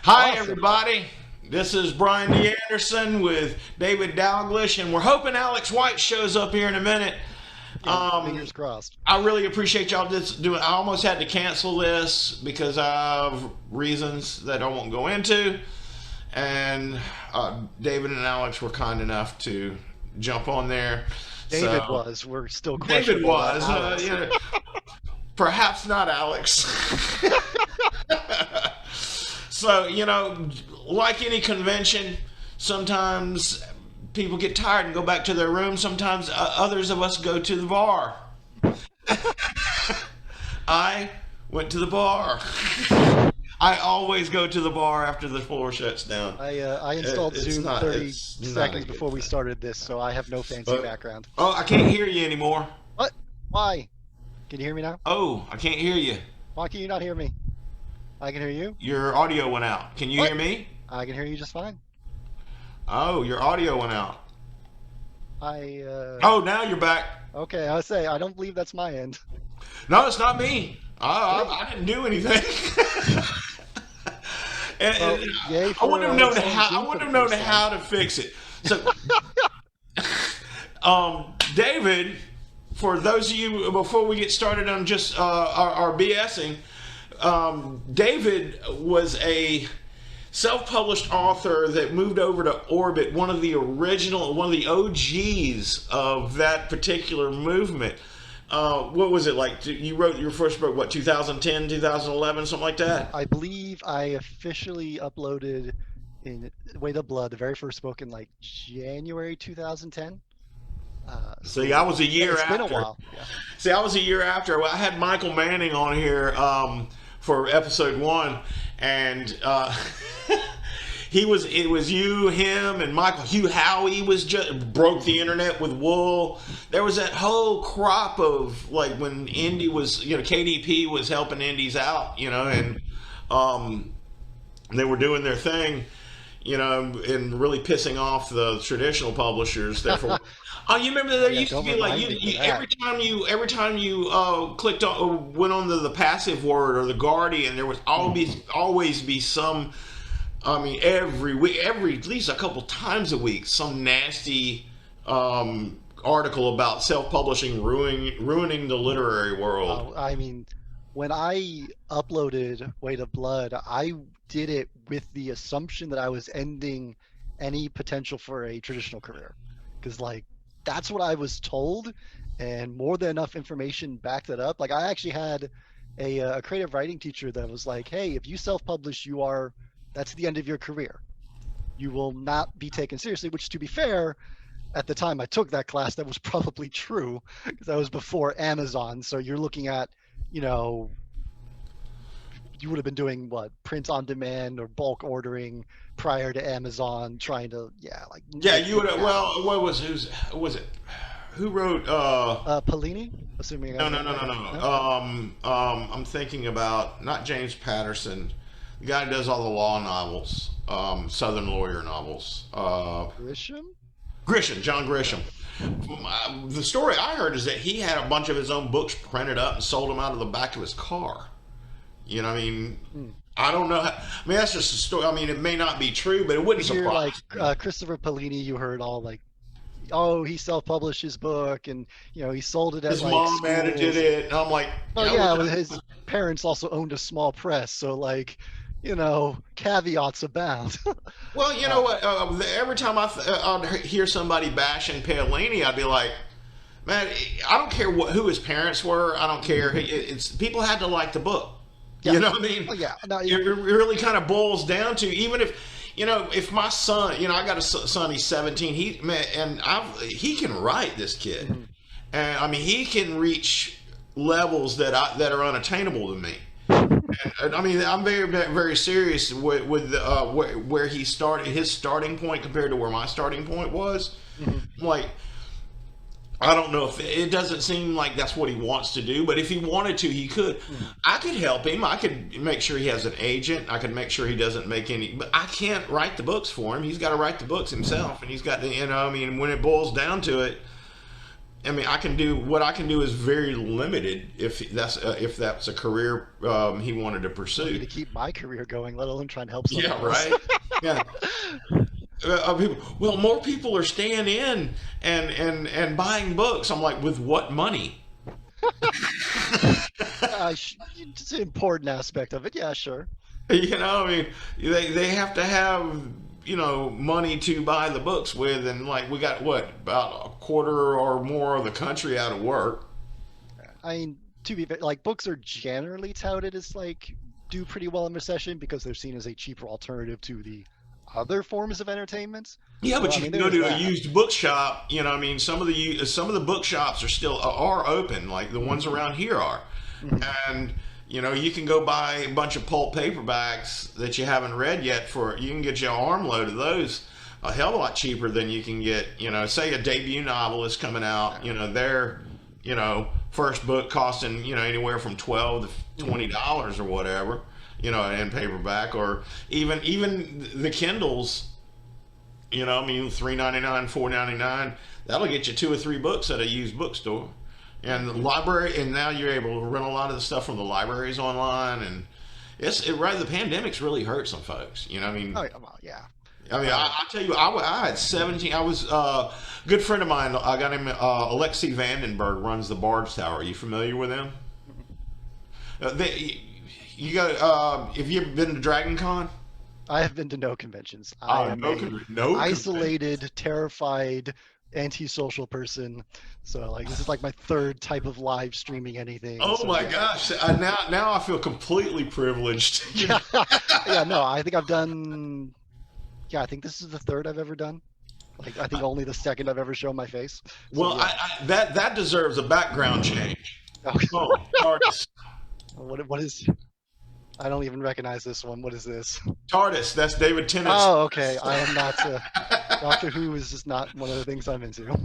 Hi, Awesome. everybody. This is Brian D. Anderson with David Dalglish, and we're hoping Alex White shows up here in a minute. Yeah, fingers crossed. I really appreciate y'all doing. I almost had to cancel this because of reasons that I won't go into, and David and Alex were kind enough to jump on there. David So was. We're still David questionable about was, Alex. perhaps not Alex. So, like any convention, sometimes people get tired and go back to their room. Sometimes others of us go to the bar. I went to the bar. I always go to the bar after the floor shuts down. I installed It's Zoom not. 30 It's not a seconds good before we thing. started this, so I have no fancy But background. oh, I can't hear you anymore. What? Why? Can you hear me now? Oh, I can't hear you. Why can you not hear me? I can hear you. Your audio went out. Can you What? hear me? I can hear you just fine. Oh, your audio went out. I Oh, now you're back. okay. I say I don't believe that's my end. No, it's not me. Great. I didn't do anything. Well, And yay I for wouldn't have known installing how. I Zoom for wouldn't the have known first time. how to fix it. So, David, for those of you before we get started on just our BSing, David was a self-published author that moved over to Orbit, one of the OGs of that particular movement. What was it like? You wrote your first book, what, 2010, 2011, something like that? I believe I officially uploaded in Way to Blood, the very first book, in like January 2010. See, I was a year It's been a after. while. Yeah. See, I was a year after. Well, I had Michael Manning on here for episode one, and he was. It was you, him, and Michael. Hugh Howey was just broke the internet with wool. There was that whole crop of like when Indy was, KDP was helping indies out, and um, they were doing their thing, and really pissing off the traditional publishers. Therefore, oh, you remember Oh there yeah, used to don't be like remind me for that. every time you clicked on or went on the passive word or the Guardian, there would always be some. I mean, every week, at least a couple times a week, some nasty article about self-publishing ruining the literary world. I mean, when I uploaded Way to Blood, I did it with the assumption that I was ending any potential for a traditional career. Because, like, that's what I was told, and more than enough information backed it up. Like, I actually had a creative writing teacher that was like, hey, if you self-publish, that's the end of your career. You will not be taken seriously, which, to be fair, at the time I took that class, that was probably true because that was before Amazon. So you're looking at, you know, you would have been doing what, print on demand or bulk ordering prior to Amazon trying to, yeah, like Yeah, make you would things have. happen. Well, who was it? Who wrote? Pellini, assuming No, no, no, I no, got no. no. I'm thinking about not James Patterson, the guy who does all the law novels, Southern lawyer novels. Grisham? Grisham, John Grisham. Yeah. The story I heard is that he had a bunch of his own books printed up and sold them out of the back of his car. I mean, Hmm. I don't know. I mean, that's just a story. I mean, it may not be true, but it wouldn't You hear surprise like me. Christopher Pellini, you heard all like, oh, he self-published his book and he sold it at His like mom edited schools. it, and I'm like, Well, yeah, yeah, well, his parents also owned a small press, so like, caveats abound. well, you know uh, what? Every time I'd hear somebody bashing Paolini, I'd be like, man, I don't care who his parents were. I don't care. It's people had to like the book. yeah, You know what I mean? well, yeah. No, It really kind of boils down to even if if my son, I got a son, he's 17. He can write, this kid, mhm. and I mean he can reach levels that are unattainable to me. And I mean, I'm very, very serious with where he started, his starting point compared to where my starting point was. Mhm. Like, I don't know if it doesn't seem like that's what he wants to do, but if he wanted to, he could. Mhm. I could help him. I could make sure he has an agent. I could make sure he doesn't make any, but I can't write the books for him. He's got to write the books himself, and he's got to, I mean, when it boils down to it, I mean, I can do what I can do is very limited if that's a career he wanted to Lucky pursue. to keep my career going, let alone try and help someone Yeah, else. right. Yeah. Well, more people are staying in and buying books. I'm like, with what money? It's an important aspect of it. Yeah, sure. You know, I mean, they have to have money to buy the books with, and like we got what about a quarter or more of the country out of work. I mean, to be fair, like books are generally touted as like do pretty well in recession because they're seen as a cheaper alternative to the other forms of entertainment. Yeah, So but I you mean, can go there's to a that. used bookshop. I mean, some of the bookshops are open, like the ones around here are, Mhm. and you can go buy a bunch of pulp paperbacks that you haven't read yet. You can get you an armload of those a hell of a lot cheaper than you can get. Say a debut novel is coming out. Their first book costing anywhere from $12 to Mhm. $20 or whatever. In paperback, or even the Kindles. I mean, $3.99, $4.99. That'll get you two or three books at a used bookstore. And the library, and now you're able to rent a lot of the stuff from the libraries online. And right. The pandemic's really hurt some folks. I mean, Oh, yeah, well, yeah. I mean, Uh, I tell you, I had 17. I was a good friend of mine. I got him. Alexi Vandenberg runs the Bard's Tower. Are you familiar with him? You got. Have you ever been to Dragon Con? I have been to no conventions. I am No, a no convention. isolated, terrified, antisocial person. So like this is like my third type of live streaming anything. Oh So my yeah. gosh! Now I feel completely privileged. Yeah. Yeah, no, I think I've done yeah, I think this is the third I've ever done. Like I think only the second I've ever shown my face. So Well, yeah. that deserves a background change. Oh, Oh, TARDIS, what is I don't even recognize this one. What is this? TARDIS. That's David Tennant's. Oh, okay. I am not Doctor Who is just not one of the things I'm into.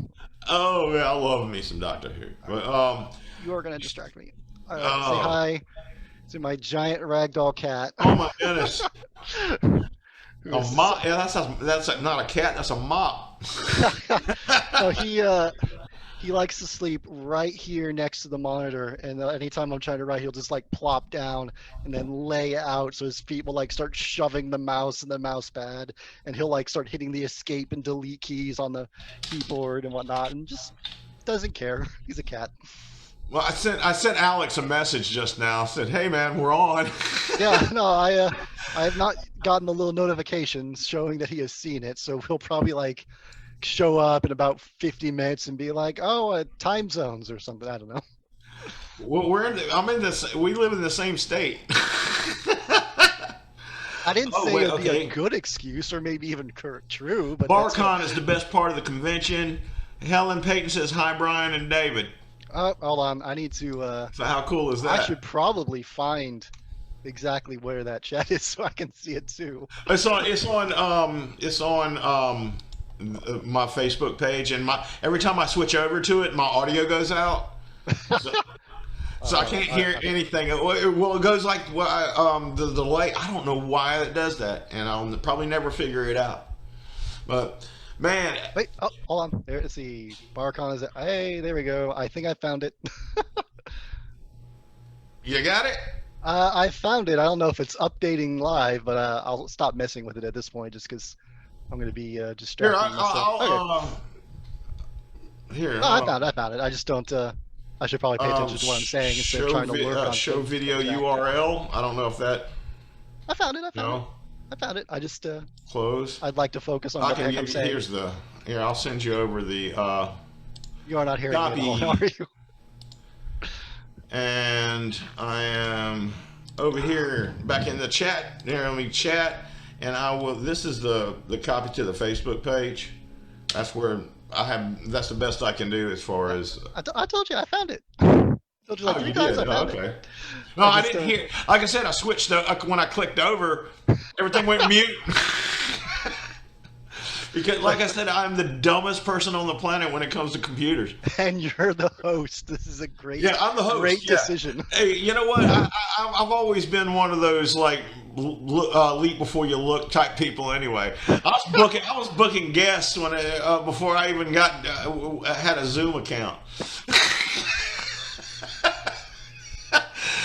Oh yeah, I love me some Doctor Who. All right. But You are gonna distract me. All right, say oh, hi to my giant ragdoll cat, oh my goodness, who a is mop. Yeah, that's not a cat. That's a mop. no, he likes to sleep right here next to the monitor, and anytime I'm trying to write, he'll just like plop down and then lay out, so his feet will like start shoving the mouse and the mouse pad, and he'll like start hitting the escape and delete keys on the keyboard and whatnot, and just doesn't care. He's a cat. Well, I sent Alex a message just now. I said, "Hey man, we're on." Yeah, no, I have not gotten the little notifications showing that he has seen it, so he'll probably like show up in about 50 minutes and be like, "Oh, time zones or something." I don't know. Well, I'm in this. We live in the same state. I didn't Oh say wait, it'd be a okay. good excuse or maybe even true, but that's what. BarCon is the best part of the convention. Helen Payton says hi, Brian and David. Hold on, I need to. So how cool is I that? should probably find exactly where that chat is so I can see it too. It's on my Facebook page, and my every time I switch over to it, my audio goes out, so, so I can't hear Okay. anything. Well, it goes like the delay. I don't know why it does that, and I'll probably never figure it out. But man, Wait, oh, hold on. There's the Barcon is. Hey, there we go. I think I found it. you got it. I found it. I don't know if it's updating live, but I'll stop messing with it at this point just because I'm going to be Here, distracting myself. Okay. here. No, I found it. I found it. I just don't. I should probably pay attention to what I'm saying instead of trying to lurk on show things video that distract me. URL. I don't know if that I found it. I found it. no I found it. I just close. I'd like to focus on I what the can heck I'm give you. saying. Here's the. Here, I'll send you over the You are not hearing me at all, copy, are you? and I am over here back in the chat. There, let me chat, and I will. This is the copy to the Facebook page. That's where I have. That's the best I can do as far as. I told you I found it. I told you like Oh, three you times did? I Oh, found it. okay. No, I I just didn't hear. Like I said, I switched when I clicked over. Everything went mute. Because, like I said, I'm the dumbest person on the planet when it comes to computers. and you're the host. This is a Yeah, I'm the great host. Yeah. decision. Hey, you know what? I've always been one of those leap before you look type people anyway. I was booking guests when before I even got had a Zoom account.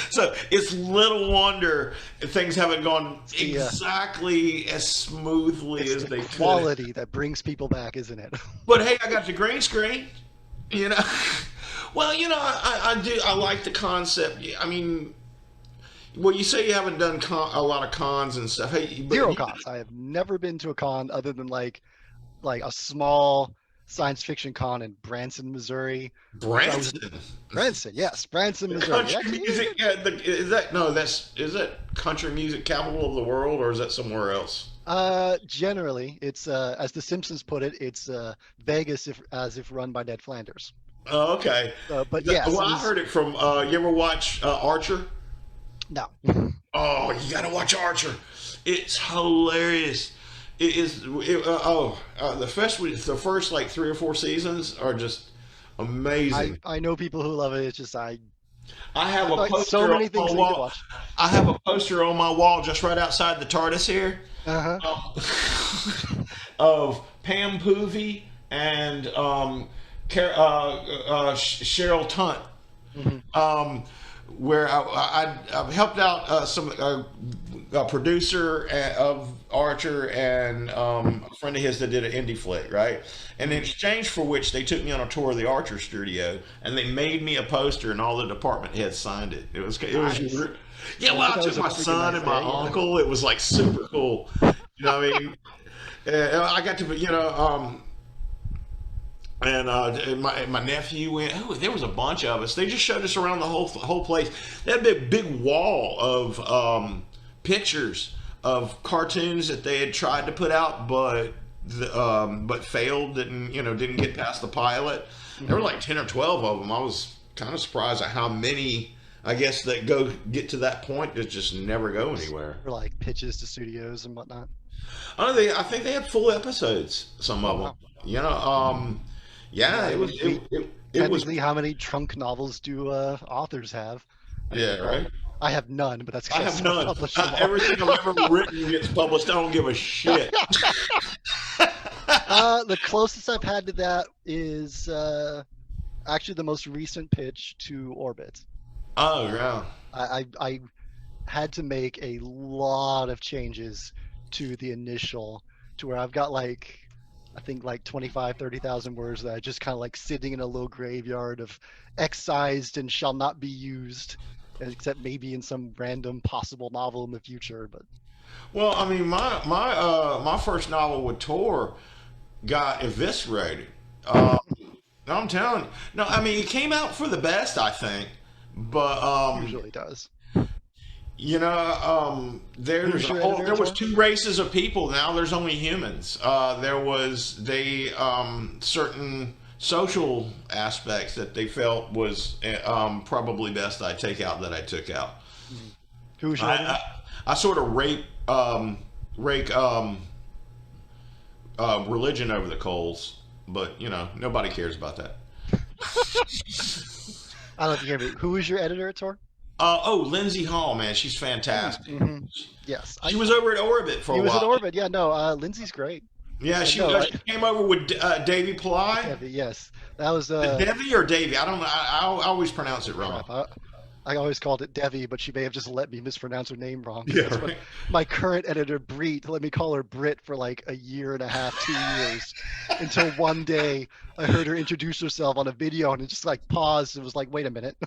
So it's little wonder things haven't gone The exactly as smoothly it's as the they could. quality that brings people back, isn't it? But hey, I got the green screen. You know, well, I do. I like the concept. I mean, well, you say you haven't done a lot of cons and stuff. Hey, but Zero cons. I have never been to a con other than like a small science fiction con in Branson, Missouri, which I was Branson, Branson, yes, Branson, the Missouri. country music. Is that no? Is that country music capital of the world, or is that somewhere else? Generally, it's as The Simpsons put it, it's Vegas if as if run by Ned Flanders. Oh, okay. But yes, Well, it I was heard it from. You ever watch Archer? no. Oh, you gotta watch Archer. It's hilarious. It is. The first like 3 or 4 seasons are just I amazing. I know people who love it. It's just I have a like so poster on many my things that you could wall. watch. I have a poster on my wall just right outside the TARDIS here, Uh-huh. of Pam Poovey and Cheryl Tunt, Hmm. um, where I've helped out some a producer of Archer and a friend of his that did an indie flick, right? And in exchange for which they took me on a tour of the Archer studio and they made me a poster and all the department heads signed it. It was Nice. yeah. I Well, bet I that took was a my freaking son nice and my day. Yeah. uncle. It was like super cool. What I mean? I got to, and my nephew went. Oh, there was a bunch of us. They just showed us around the whole place. They had a big wall of pictures of cartoons that they had tried to put out, but failed. Didn't get past the pilot. There were Hmm. like 10 or 12 of them. I was kind of surprised at how many. I guess that get to that point that just never go anywhere. For like pitches to studios and whatnot. I think they had full episodes. Some Oh of them. wow. You know, yeah, Yeah, it was it was technically, how many trunk novels do authors have? I yeah, mean, right. I have none, but that's I because I have none. self-published them all. Everything I've ever written gets published. I don't give a shit. The closest I've had to that is actually the most recent pitch to Orbit. Oh Uh, yeah. I had to make a lot of changes to the initial, to where I've got like, I think like 25, 30,000 words that are just kind of like sitting in a little graveyard of excised and shall not be used, except maybe in some random possible novel in the future. But Well, I mean, my first novel with Tor got eviscerated. No, I'm telling you. No, I mean, it came out for the best, I think. But usually does. there's Who's a your whole. editor, There was Tor? two races of people. Now there's only humans. Certain social aspects that they felt was probably best I take out that I took out. Mhm. Who's your I editor? I sort of rake religion over the coals, but nobody cares about that. I don't know if you hear me. Who is your editor at Tor? Lindsay Hall, man, she's fantastic. Mm-hmm. Yes, She was over at Orbit for he a was at while. Orbit. Yeah, no, Lindsay's great. Yeah, No, she came over with Davy Ply. Yes, that was Devi or Davy? I don't know. I always pronounce it wrong. crap. I always called it Devi, but she may have just let me mispronounce her name wrong. 'Cause Yeah, that's what right. my current editor, Brit, let me call her Brit for like a year and a half, 2 years, until one day I heard her introduce herself on a video and it just like paused and was like, wait a minute.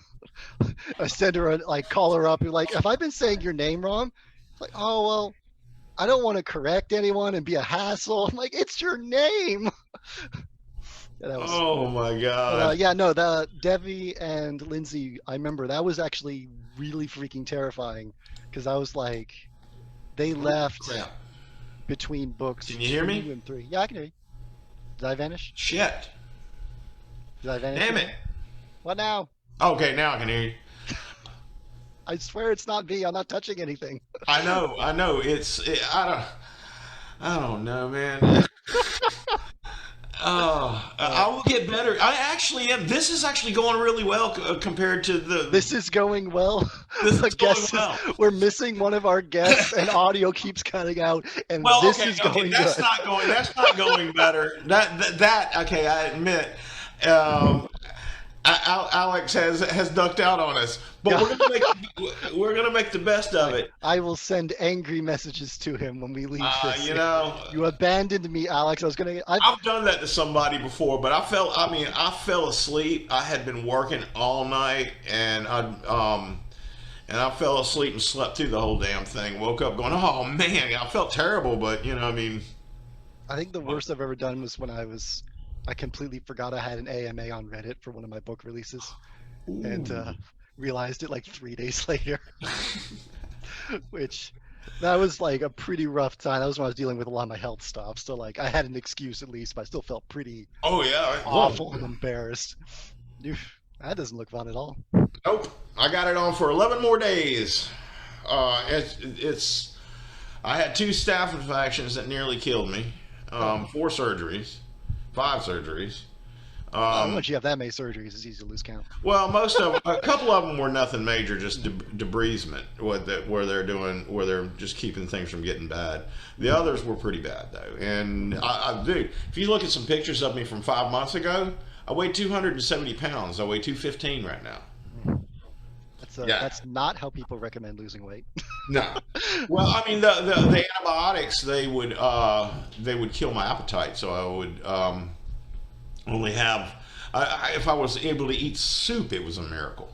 I sent her call her up and like, have I been saying your name wrong? It's like, oh well, I don't want to correct anyone and be a hassle. I'm like, it's your name. Yeah, that was. Oh my But God. yeah, no, the Devi and Lindsay, I remember that was actually really freaking terrifying because I was like, they left Crap. between books Can you hear two me? and three. Yeah, I can hear you. Did I vanish? Shit. Did I vanish Damn it. again? What now? Okay, now I can hear you. I swear it's not me. I'm not touching anything. I know. I know. I don't know, man. I will get better. I actually am. This is actually going really well compared to the. This is going well. This The is going guest is, well. we're missing one of our guests, and audio keeps cutting out, and Well, this okay, is okay, going good. That's not going better. That okay, I admit. Um, Alex has ducked out on us, but we're gonna make the best of it. I will send angry messages to him when we leave this. You know, You abandoned me, Alex. I was gonna. I've done that to somebody before, but I fell asleep. I had been working all night, and I fell asleep and slept through the whole damn thing. Woke up going, oh man, I felt terrible, but I mean, I think the worst I've ever done was when I completely forgot I had an AMA on Reddit for one of my book releases, and ooh. realized it like 3 days later. Which that was like a pretty rough time. That was when I was dealing with a lot of my health stuff. So like I had an excuse at least, but I still felt pretty Oh yeah, awful and embarrassed. That doesn't look fun at all. nope. I got it on for 11 more days. It's I had two staph infections that nearly killed me. Oh, 4 surgeries, 5 surgeries. Um, once you have that many surgeries, it's easy to lose count. well, a couple of them were nothing major, just debrisement. Where they're doing, where they're just keeping things from getting bad. The others were pretty bad though, and dude, if you look at some pictures of me from 5 months ago, I weighed 270 pounds. I weigh 215 right now. Yeah. That's not how people recommend losing weight. No. Well, I mean the antibiotics they would kill my appetite, so I would only have if I was able to eat soup, it was a miracle.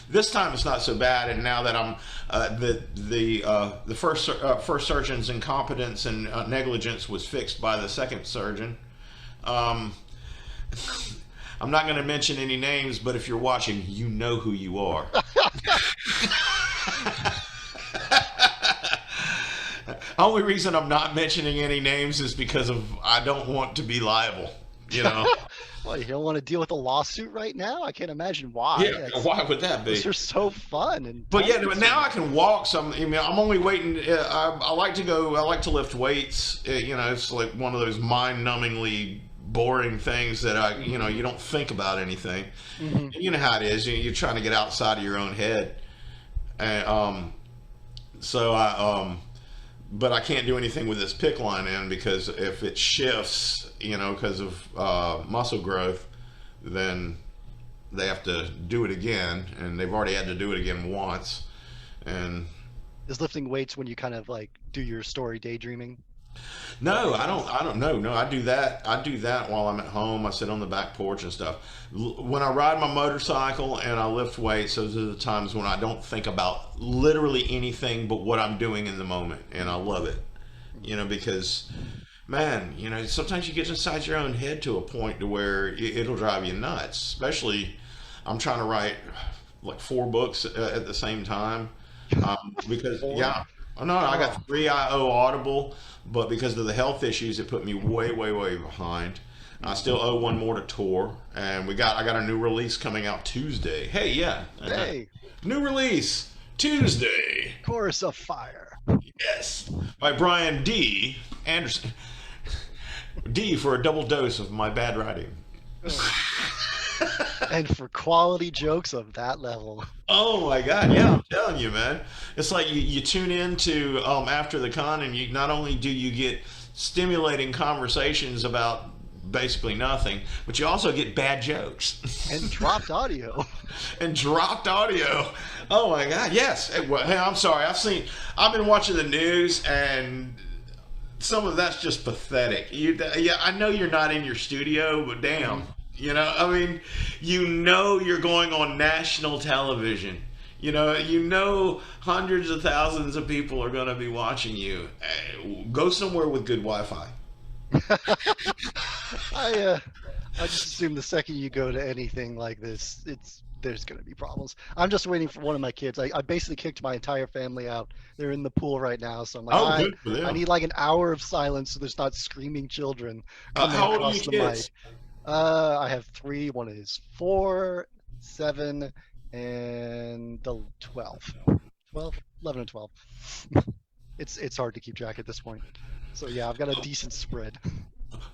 This time it's not so bad, and now that I'm the first surgeon's incompetence and negligence was fixed by the second surgeon. Um, I'm not going to mention any names, but if you're watching, you know who you are. Only reason I'm not mentioning any names is because of I don't want to be liable. You know. Well, you don't want to deal with a lawsuit right now? I can't imagine why. Yeah. Why would that be? Those are so fun and But yeah, time but now I consuming. can walk some. I mean, I'm only waiting. I like to go. I like to lift weights. It's like one of those mind-numbingly boring things that you don't think about anything. Hmm. And you know how it is. You're trying to get outside of your own head, and so but I can't do anything with this pick line in because if it shifts, because of muscle growth, then they have to do it again, and they've already had to do it again once. And Is lifting weights when you kind of like do your story daydreaming? Is that what no, it I is? don't. I don't know. No, I do that. I do that while I'm at home. I sit on the back porch and stuff. When I ride my motorcycle and I lift weights, those are the times when I don't think about literally anything but what I'm doing in the moment, and I love it. Because man, sometimes you get inside your own head to a point to where it'll drive you nuts. Especially, I'm trying to write like 4 books at the same time, because Four? yeah, oh no, I Oh, got 3 I owe Audible, but because of the health issues, it put me way, way, way behind. I still owe one more to Tor, and I got a new release coming out Tuesday. Hey, yeah, hey, new release Tuesday. chorus of fire. Yes, by Brian D. Anderson. D for a double dose of my bad writing. Oh. And for quality jokes of that level. Oh my God! Yeah, I'm telling you, man. It's like you tune in to after the con, and you not only do you get stimulating conversations about basically nothing, but you also get bad jokes And dropped audio. and dropped audio. Oh my God! Yes. Hey, I'm sorry. I've been watching the news, and some of that's just pathetic. Yeah, I know you're not in your studio, but damn, Mhm. I mean, you're going on national television. Hundreds of thousands of people are going to be watching you. Go somewhere with good Wi-Fi. I uh I just assume the second you go to anything like this, there's gonna be problems. I'm just waiting for one of my kids. I basically kicked my entire family out. They're in the pool right now, so I'm like, Oh, I good for I them. need like an hour of silence so there's not screaming children coming How old are your across the kids? mic. I have three. One is 4, 7, and the 12. 12, 11, and 12. It's hard to keep track at this point. So yeah, I've got a decent spread.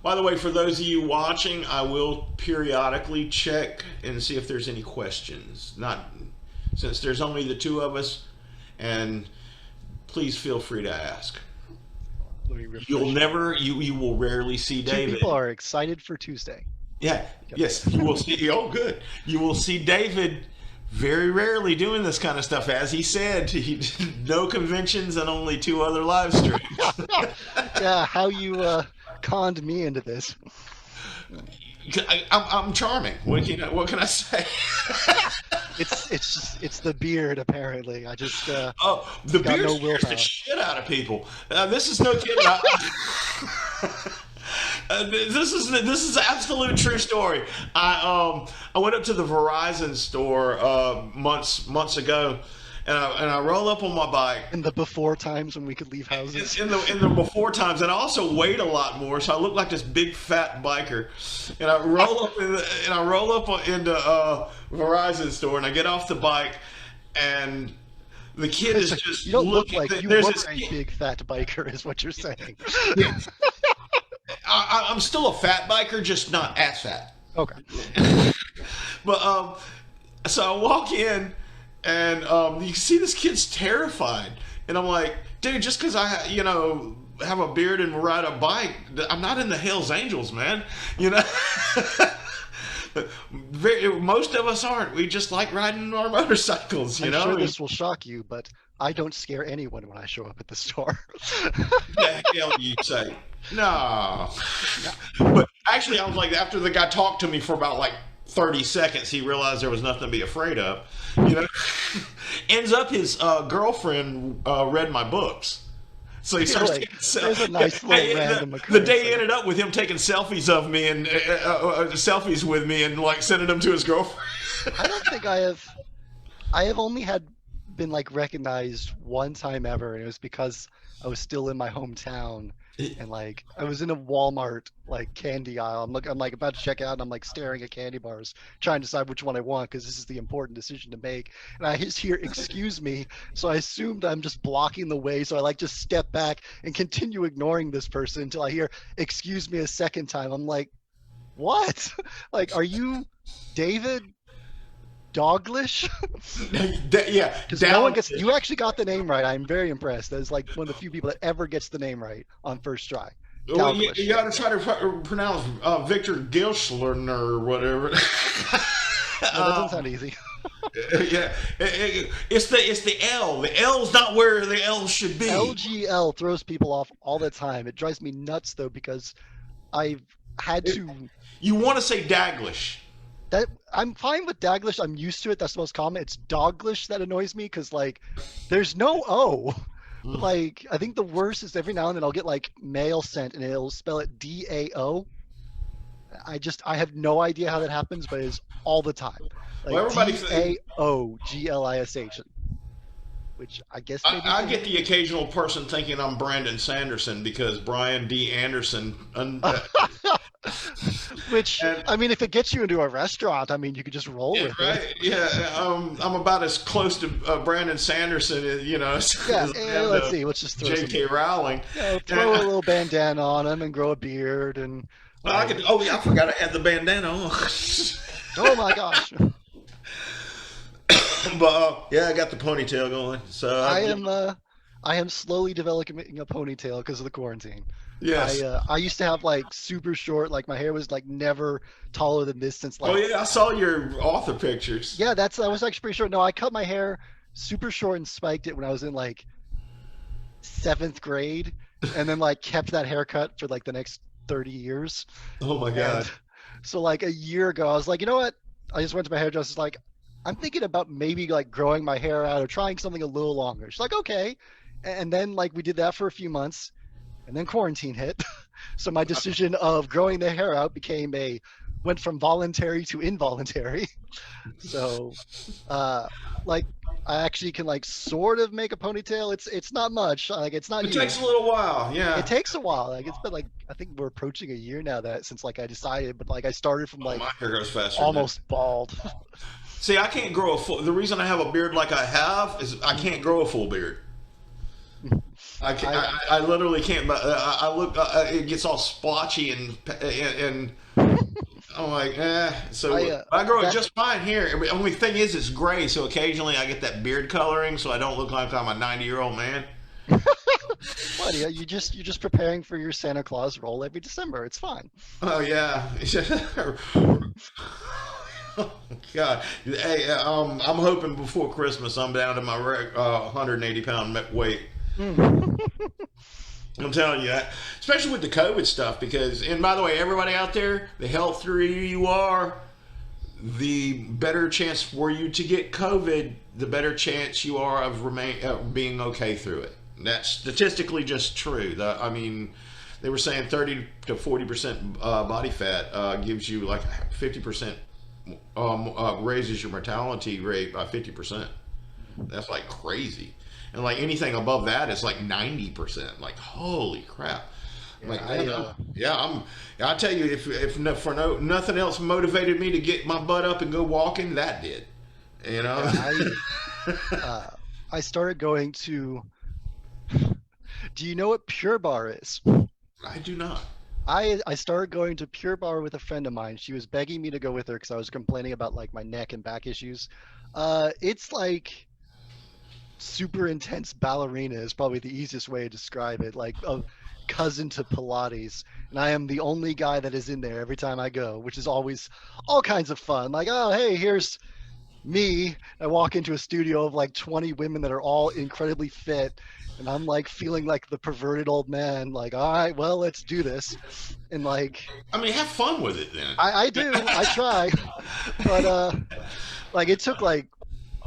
By the way, for those of you watching, I will periodically check and see if there's any questions. Not since there's only the two of us, and please feel free to ask. Let me refresh. You will rarely see Two David. people are excited for Tuesday. Yeah, yes, you will see. Oh, good. You will see David very rarely doing this kind of stuff. As he said, no conventions and only two other live streams. Yeah, how you conned me into this. I'm charming. What can I say? It's the beard apparently. I just Oh, the got beer no scares willpower. the shit out of people. This is no kidding. This is an absolute true story. I went up to the Verizon store months ago, and I roll up on my bike. In the before times when we could leave houses. In the before times, and I also weighed a lot more, so I look like this big fat biker. And I roll up into Verizon store, and I get off the bike, and the kid is just You don't look looking. like you There's were this a kid- big fat biker, is what you're saying. I'm still a fat biker, just not as fat. Okay. But so I walk in, and you can see this kid's terrified, and I'm like, dude, just because I have a beard and ride a bike, I'm not in the Hell's Angels, man. Most of us aren't. We just like riding our motorcycles. I'm sure this will shock you, but I don't scare anyone when I show up at the store. The hell you say? No. But actually, I was like, after the guy talked to me for about like 30 seconds, he realized there was nothing to be afraid of. Ends up his girlfriend read my books. So he starts Like, taking there's a nice little random the occurrence day there. ended up with him taking selfies of me and selfies with me and like sending them to his girlfriend. I don't think I have only had been like recognized one time ever, and it was because I was still in my hometown, and like I was in a Walmart like candy aisle. I'm like about to check out, and I'm like staring at candy bars, trying to decide which one I want because this is the important decision to make. And I just hear "excuse me," so I assumed I'm just blocking the way, so I like just step back and continue ignoring this person until I hear "excuse me" a second time. I'm like, what? Like, are you David Dalglish? Yeah, Because no one gets. You actually got the name right. I'm very impressed. That is like one of the few people that ever gets the name right on first try. Well, you Dalglish. got to try to pronounce Victor Gilschler or whatever. No, that doesn't sound easy. Yeah, it's the L. The L's not where the L should be. LGL throws people off all the time. It drives me nuts though because I've had to. You want to say Dalglish. That I'm fine with Dalglish. I'm used to it. That's the most common. It's Dalglish that annoys me because like, there's no O. Like I think the worst is every now and then I'll get like mail sent and it'll spell it DAO. I have no idea how that happens, but it's all the time. Like Well, everybody's- DAOGLISH, which I guess maybe I get the occasional person thinking I'm Brandon Sanderson because Brian D. Anderson. Which I mean, if it gets you into a restaurant, I mean, you could just roll with it. Right? Yeah, I'm about as close to Brandon Sanderson, as Yeah, let's see. Let's just throw J.K. Rowling. throw a little bandana on him and grow a beard and. Well, I forgot I had the bandana on. Oh my gosh! But yeah, I got the ponytail going. So I am slowly developing a ponytail because of the quarantine. Yes. I used to have like super short, like my hair was like never taller than this since like. Oh yeah, I saw your author pictures. Yeah, I was actually pretty short. No, I cut my hair super short and spiked it when I was in like 7th grade, and then like kept that haircut for like the next 30 years. Oh my god. And so like a year ago, I was like, you know what? I just went to my hairdresser. Like, I'm thinking about maybe like growing my hair out or trying something a little longer. She's like, okay. And then like we did that for a few months, and then quarantine hit. So my decision of growing the hair out went from voluntary to involuntary. So, like I actually can like sort of make a ponytail. It's not much. Like it's not. It huge. takes a little while. Yeah. It takes a while. Like it's been like I think we're approaching a year now since like I decided, but like I started from like my hair grows faster. almost bald. See, I can't grow a full. The reason I have a beard like I have is I can't grow a full beard. I literally can't. But I look, it gets all splotchy and I'm like, eh. So I I grow it that just fine here. The only thing is, it's gray, so occasionally I get that beard coloring, so I don't look like I'm a 90-year-old man. what? Yeah, you're just preparing for your Santa Claus role every December. It's fine. Oh yeah. Oh, God. Hey, I'm hoping before Christmas I'm down to my 180 pound weight. Mm. I'm telling you that, especially with the COVID stuff, because, and by the way, everybody out there, the healthier you are, the better chance for you to get COVID, the better chance you are of being okay through it. That's statistically just true. I mean, they were saying 30 to 40% body fat gives you like 50%, raises your mortality rate by 50%. That's like crazy. And like anything above that is like 90%. Like, holy crap. Yeah, Like, yeah, I tell you, if no, for no nothing else motivated me to get my butt up and go walking, that did. You know. yeah, uh, I started going to. Do you know what Pure Bar is? I do not. I started going to Pure Bar with a friend of mine. She was begging me to go with her because I was complaining about like my neck and back issues. It's like super intense ballerina is probably the easiest way to describe it. Like a cousin to Pilates, and I am the only guy that is in there every time I go, which is always all kinds of fun. Like, oh hey, here's me. I walk into a studio of like 20 women that are all incredibly fit, and I'm like feeling like the perverted old man. Like, all right, well, let's do this. And like, I mean, have fun with it then. I do, I try, but like it took like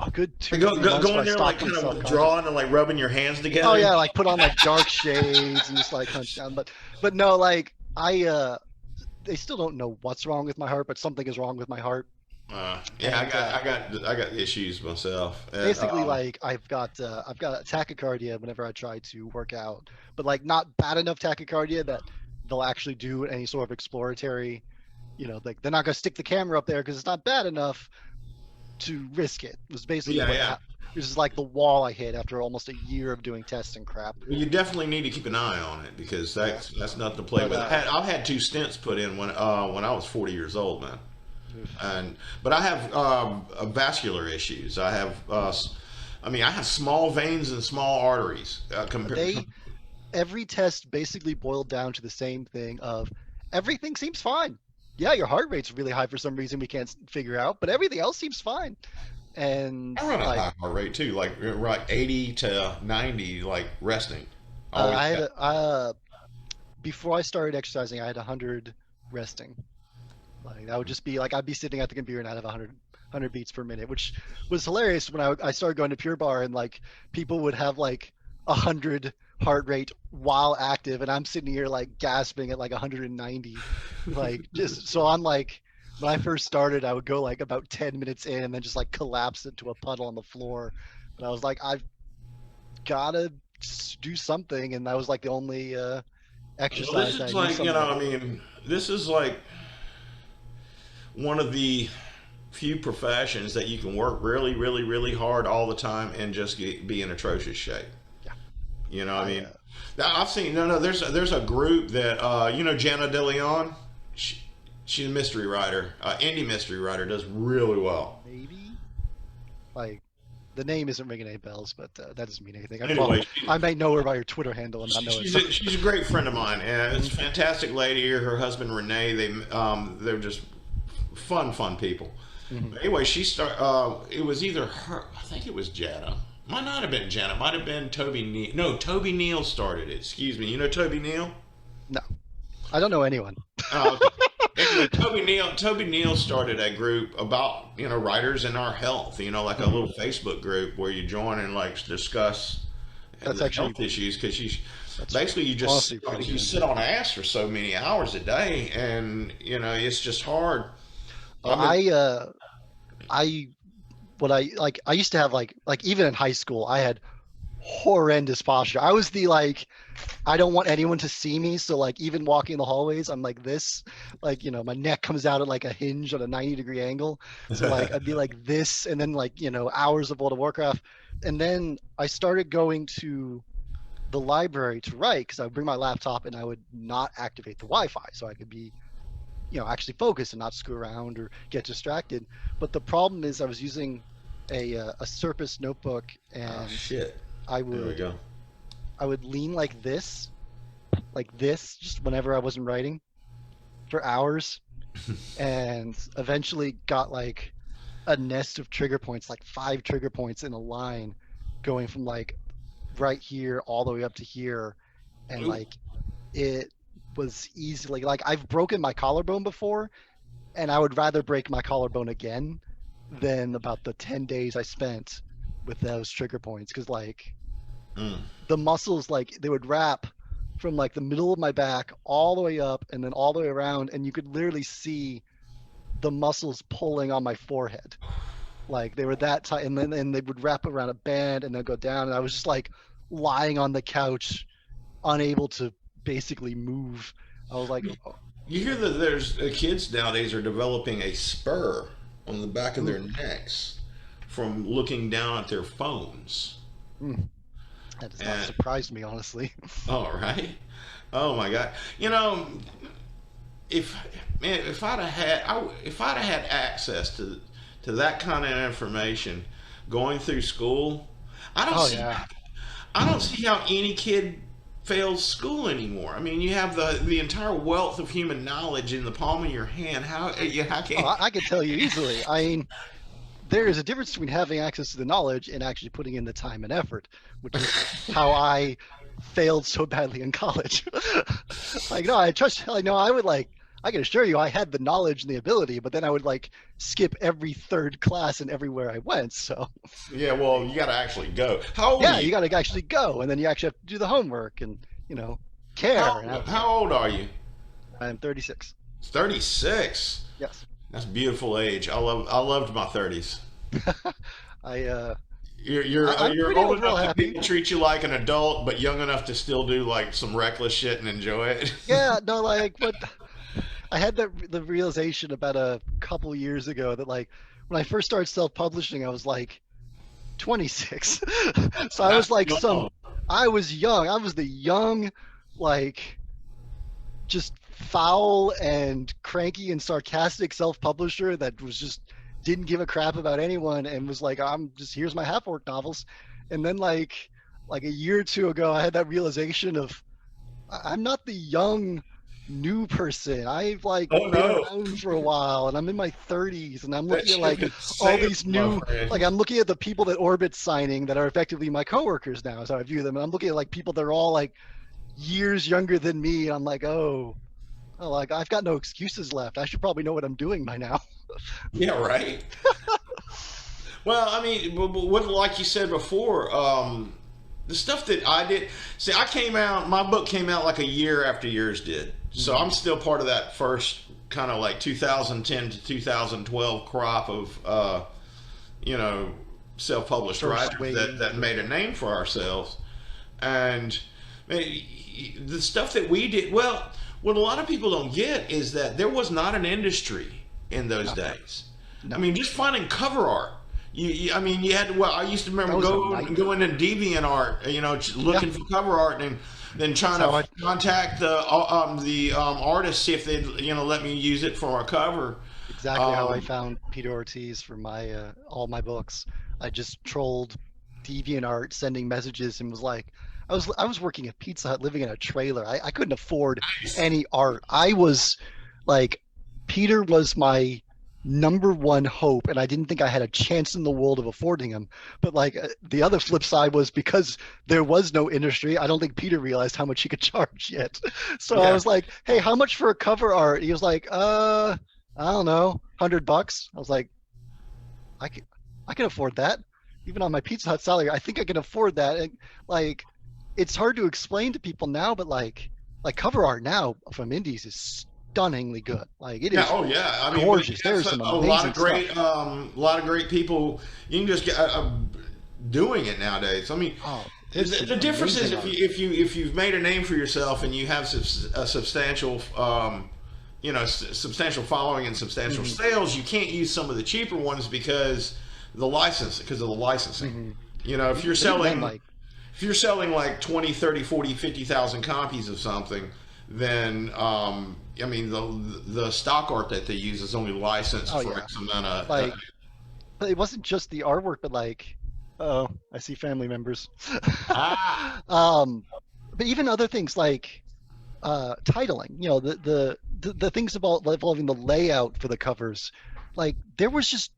a good two, And 3 months go where in I there like stopped kind being of self-conscious. withdrawing and like rubbing your hands Oh together. yeah, like put on like dark shades and just like hunch down. But no, like they still don't know what's wrong with my heart, but something is wrong with my heart. Yeah, And I got issues myself. And, basically like I've got tachycardia whenever I try to work out, but like not bad enough tachycardia that they'll actually do any sort of exploratory, like they're not gonna stick the camera up there because it's not bad enough to risk it. It was basically yeah, yeah. this is like the wall I hit after almost a year of doing tests and crap. Well, you definitely need to keep an eye on it because Yeah, that's nothing to play but with. I've had two stents put in when I was 40 years old, man. But I have vascular issues. I have I mean, I have small veins and small arteries. they every test basically boiled down to the same thing of everything seems fine. Yeah, your heart rate's really high for some reason we can't figure out, but everything else seems fine. And I run a like high heart rate too, like right 80 to 90, like resting. Always I had got. before I started exercising, I had 100 resting. Like that would just be like I'd be sitting at the computer and I'd have 100 beats per minute, which was hilarious when I started going to Pure Bar and like people would have like 100 heart rate while active, and I'm sitting here like gasping at like 190, like just so I'm like when I first started, I would go like about 10 minutes in and then just like collapse into a puddle on the floor. But I was like, I've gotta do something, and that was like the only Well, this exercise that I is knew like, something I about. mean, this is like one of the few professions that you can work really, really, really hard all the time and just be in atrocious shape. Yeah, You know, I I mean, now, I've seen no. There's a group that Jana DeLeon. She, she's a mystery writer, indie mystery writer, does really well. maybe like the name isn't ringing any bells, but that doesn't mean anything. Anyway, I may know her by her Twitter handle and not know it. she's a great friend of mine, and it's a fantastic lady. Her husband Renee, they're just fun people. Mhm. But anyway, it was either her. I think it was Jana. Might not have been Jana. Might have been Toby Neal. No, Toby Neal started it. Excuse me. You know Toby Neal? No, I don't know anyone. Oh, okay. Anyway, Toby Neal started a group about writers and our health. Like a little Facebook group where you join and like discuss That's the actually health issues because that's basically you just honestly pretty you good. sit on ass for so many hours a day, and it's just hard. Oh, I've been I what I like I used to have like even in high school I had horrendous posture. I was the like I don't want anyone to see me, so like even walking the hallways I'm like this, like my neck comes out at like a hinge at a 90-degree angle. So like I'd be like this, and then like hours of World of Warcraft, and then I started going to the library to write because I would bring my laptop and I would not activate the Wi-Fi so I could be, actually focus and not screw around or get distracted. But the problem is I was using a Surface notebook, Oh and shit. I There we would go. I would lean like this, just whenever I wasn't writing for hours, and eventually got like a nest of trigger points, like 5 trigger points in a line, going from like right here all the way up to here, and Ooh. like it was easily like I've broken my collarbone before, and I would rather break my collarbone again than about the 10 days I spent with those trigger points because like Mm. the muscles like they would wrap from like the middle of my back all the way up and then all the way around, and you could literally see the muscles pulling on my forehead. Like they were that tight, and then they would wrap around a band and then go down, and I was just like lying on the couch, unable to basically move. I was like, oh, You hear that there's kids nowadays are developing a spur on the back of their ooh, necks from looking down at their phones. mm, that does not And surprise me, honestly. all right. Oh my God. You know, if man, if I'd have had access to that kind of information going through school, I don't Oh see yeah. I don't see how any kid fails school anymore. I mean, you have the entire wealth of human knowledge in the palm of your hand. How Oh, can I could tell you easily. I mean, there is a difference between having access to the knowledge and actually putting in the time and effort, which is how I failed so badly in college. Like, no, I trust, like, no, I would like, I can assure you I had the knowledge and the ability, but then I would like skip every third class and everywhere I went. So, Yeah, well, you got to actually go. How old are yeah, you? you got to actually go, and then you actually have to do the homework and, you know, care. And How old are you? I'm 36. 36. Yes. That's a beautiful age. I loved my 30s. I, I'm You're pretty old overall enough to happy. people treat you like an adult, but young enough to still do like some reckless shit and enjoy it. Yeah, no, like, what I had the realization about a couple years ago that like when I first started self-publishing, I was like 26. So I was That's like young. I was young. I was the young, like just foul and cranky and sarcastic self-publisher that was just didn't give a crap about anyone and was like, I'm just here's my half-orc novels. And then like a year or two ago, I had that realization of I'm not the young new person. I've like Oh been no, around for a while and I'm in my 30s and I'm that looking at ship like has all sailed, these my new like friend. I'm looking at the people that Orbit's signing that are effectively my coworkers now as I view them. And I'm looking at like people that are all like years younger than me and I'm like, oh, like I've got no excuses left. I should probably know what I'm doing by now. Yeah, right. Well, I mean, what like you said before, the stuff that I did. See, I came out. My book came out like a year after yours did, so Mhm. I'm still part of that first kind of like 2010 to 2012 crop of you know self-published First writers wave. that made a name for ourselves, and man, the stuff that we did. Well, what a lot of people don't get is that there was not an industry in those No, days. I no. mean, just finding cover art. I mean, you had. Well, I used to That remember was a going nightmare. to DeviantArt, Yeah, looking for cover art, and then trying that's how to I contact the artists, see if they'd let me use it for a cover. exactly how I Um, found Peter Ortiz for my all my books. I just trolled DeviantArt, sending messages, and was like, I was working at Pizza Hut, living in a trailer. I couldn't afford any art. I was like, Peter was my number one hope, and I didn't think I had a chance in the world of affording him. But like the other flip side was because there was no industry. I don't think Peter realized how much he could charge yet. So I yeah, was like, hey, how much for a cover art? He was like, I don't know, $100. I was like, I can, I can afford that. Even on my Pizza Hut salary, I think I can afford that. And like, it's hard to explain to people now, but like cover art now from indies is stunningly good. Like it yeah, is oh yeah. I mean, but gorgeous. that's There's some a lot of amazing stuff. a lot of great people. You can just get doing it nowadays. I mean, Oh, there's some the difference is amazing art. if you've made a name for yourself and you have a substantial substantial following and substantial Hmm. sales, you can't use some of the cheaper ones because of the licensing. Hmm. You know, if you're But even then, selling like, if you're selling like 20, 30, 40, 50,000 copies of something, then I mean the stock art that they use is only licensed Oh for yeah, X amount of. like, but it wasn't just the artwork, but like, oh, I see family members. Ah, um, but even other things like titling, the things about involving the layout for the covers, like there was just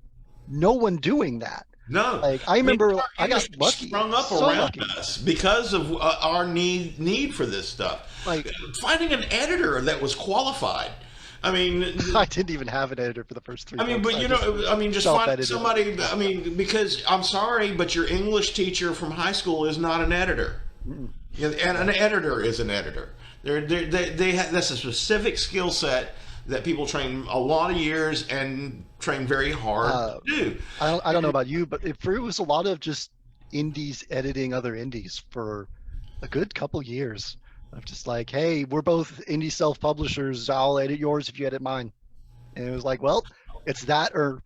no one doing that. no, Like I I mean remember our I got industry lucky, sprung up so around lucky. us because of our need for this stuff. Like Finding an editor that was qualified. I mean, I didn't even have an editor for the first three I mean, books. but I just I mean, just find self-edited it. somebody. I mean, because I'm sorry, but your English teacher from high school is not an editor. Mm-mm. Yeah, and an editor is an editor. They have, that's a specific skill set that people train a lot of years and train very hard Uh, to do. I don't know about you, but it was a lot of just indies editing other indies for a good couple years of just like, hey, we're both indie self-publishers. I'll edit yours if you edit mine. And it was like, well, it's that or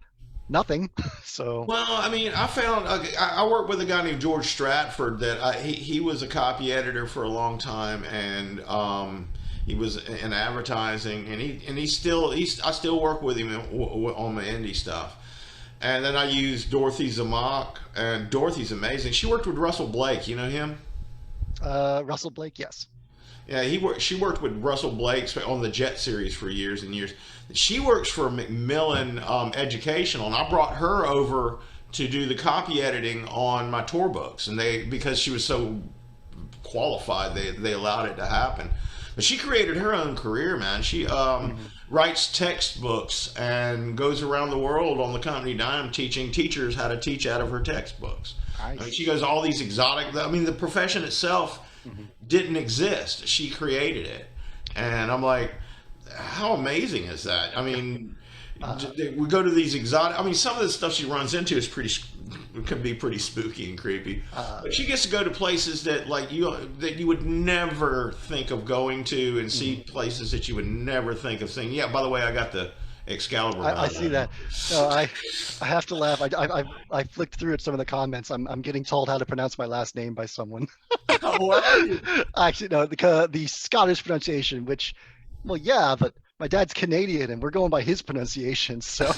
nothing. So, Well, I mean, I found I worked with a guy named George Stratford that he was a copy editor for a long time, and he was in advertising, and I still work with him on my indie stuff. And then I used Dorothy Zamock, and Dorothy's amazing. She worked with Russell Blake. You know him? Russell Blake, yes. Yeah, he worked. She worked with Russell Blake on the Jet series for years and years. She works for Macmillan Educational, and I brought her over to do the copy editing on my tour books, and they because she was so qualified, they allowed it to happen. But she created her own career, man. She Hmm. writes textbooks and goes around the world on the company dime teaching teachers how to teach out of her textbooks. I mean, Nice. she goes all these exotic. I mean, the profession itself Hmm. didn't exist. She created it, and I'm like, how amazing is that? I mean, Uh, we go to these exotic. I mean, some of the stuff she runs into is can be pretty spooky and creepy. uh, But she gets to go to places that you would never think of going to, and see mhm. places that you would never think of seeing. Yeah, by the way, I got the Excalibur I mount see on. that. No, I have to laugh. I flicked through at some of the comments. I'm getting told how to pronounce my last name by someone. What are you? Actually, no, the Scottish pronunciation, which, well, yeah, but my dad's Canadian and we're going by his pronunciation. So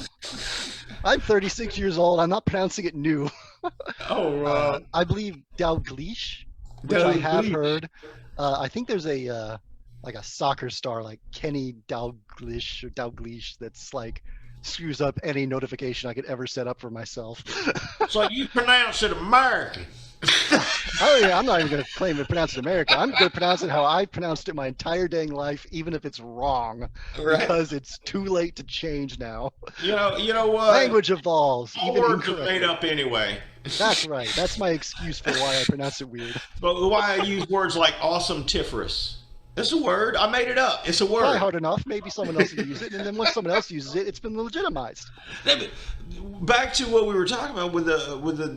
I'm 36 years old. I'm not pronouncing it new. Oh, I believe Dalglish, which I have Dalglish. heard. I think there's a like a soccer star like Kenny Dalglish or Dalglish that's like screws up any notification I could ever set up for myself. So you pronounce it American. Oh yeah, I'm not even gonna claim to pronounce it American. I'm gonna pronounce it how I pronounced it my entire dang life, even if it's wrong, Right. because it's too late to change now. You know what? Language evolves, All even words are made incorrectly. up anyway. That's right. That's my excuse for why I pronounce it weird. But why I use words like awesometiferous? It's a word. I made it up. It's a Try word. hard enough, maybe someone else will use it, and then once someone else uses it, it's been legitimized. Back to what we were talking about with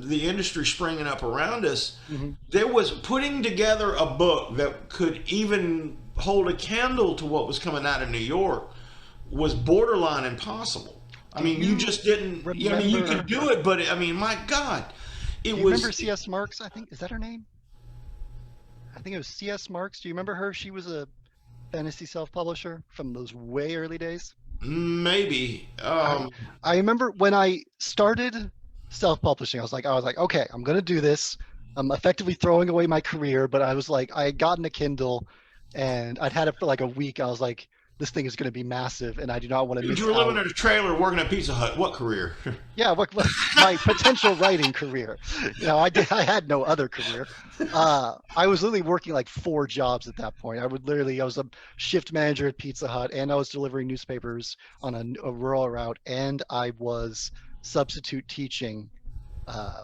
the industry springing up around us, Hmm. there was putting together a book that could even hold a candle to what was coming out of New York was borderline impossible. I Do mean, you you just didn't. I mean, you remember? could do it, but I mean, my God, it Do you remember was. C.S. Marks? I think is that her name? I think it was C.S. Marks. Do you remember her? She was a fantasy self-publisher from those way early days. Maybe. I remember when I started self-publishing, I was like, okay, I'm gonna do this. I'm effectively throwing away my career, but I was like, I had gotten a Kindle and I'd had it for like a week. I was like, this thing is gonna be massive, and I do not want to Dude, you miss were living out. in a trailer working at Pizza Hut. What career? Yeah, what my potential writing career. I had no other career. I was literally working like four jobs at that point. I was a shift manager at Pizza Hut, and I was delivering newspapers on a rural route, and I was substitute teaching uh,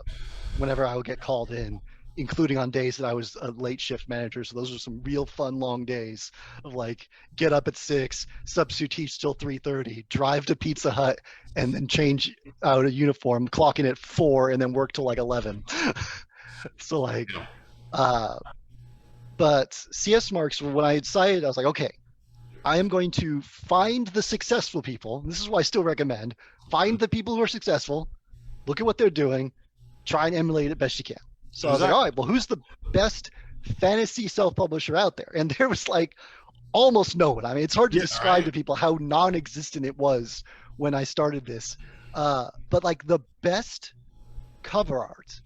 whenever I would get called in, including on days that I was a late shift manager. So those were some real fun long days of like get up at 6, substitute teach till 3:30, drive to Pizza Hut, and then change out a uniform, clock in at 4, and then work till like 11. So like, You know, uh, but CS Marks, when I decided, I was like, okay, I am going to find the successful people. This is why I still recommend find the people who are successful, look at what they're doing, try and emulate it best you can. So I was like, Exactly. all right, well, who's the best fantasy self-publisher out there? And there was like almost no one. I mean, it's hard to Yeah. describe Right. to people how non-existent it was when I started this. But like the best cover art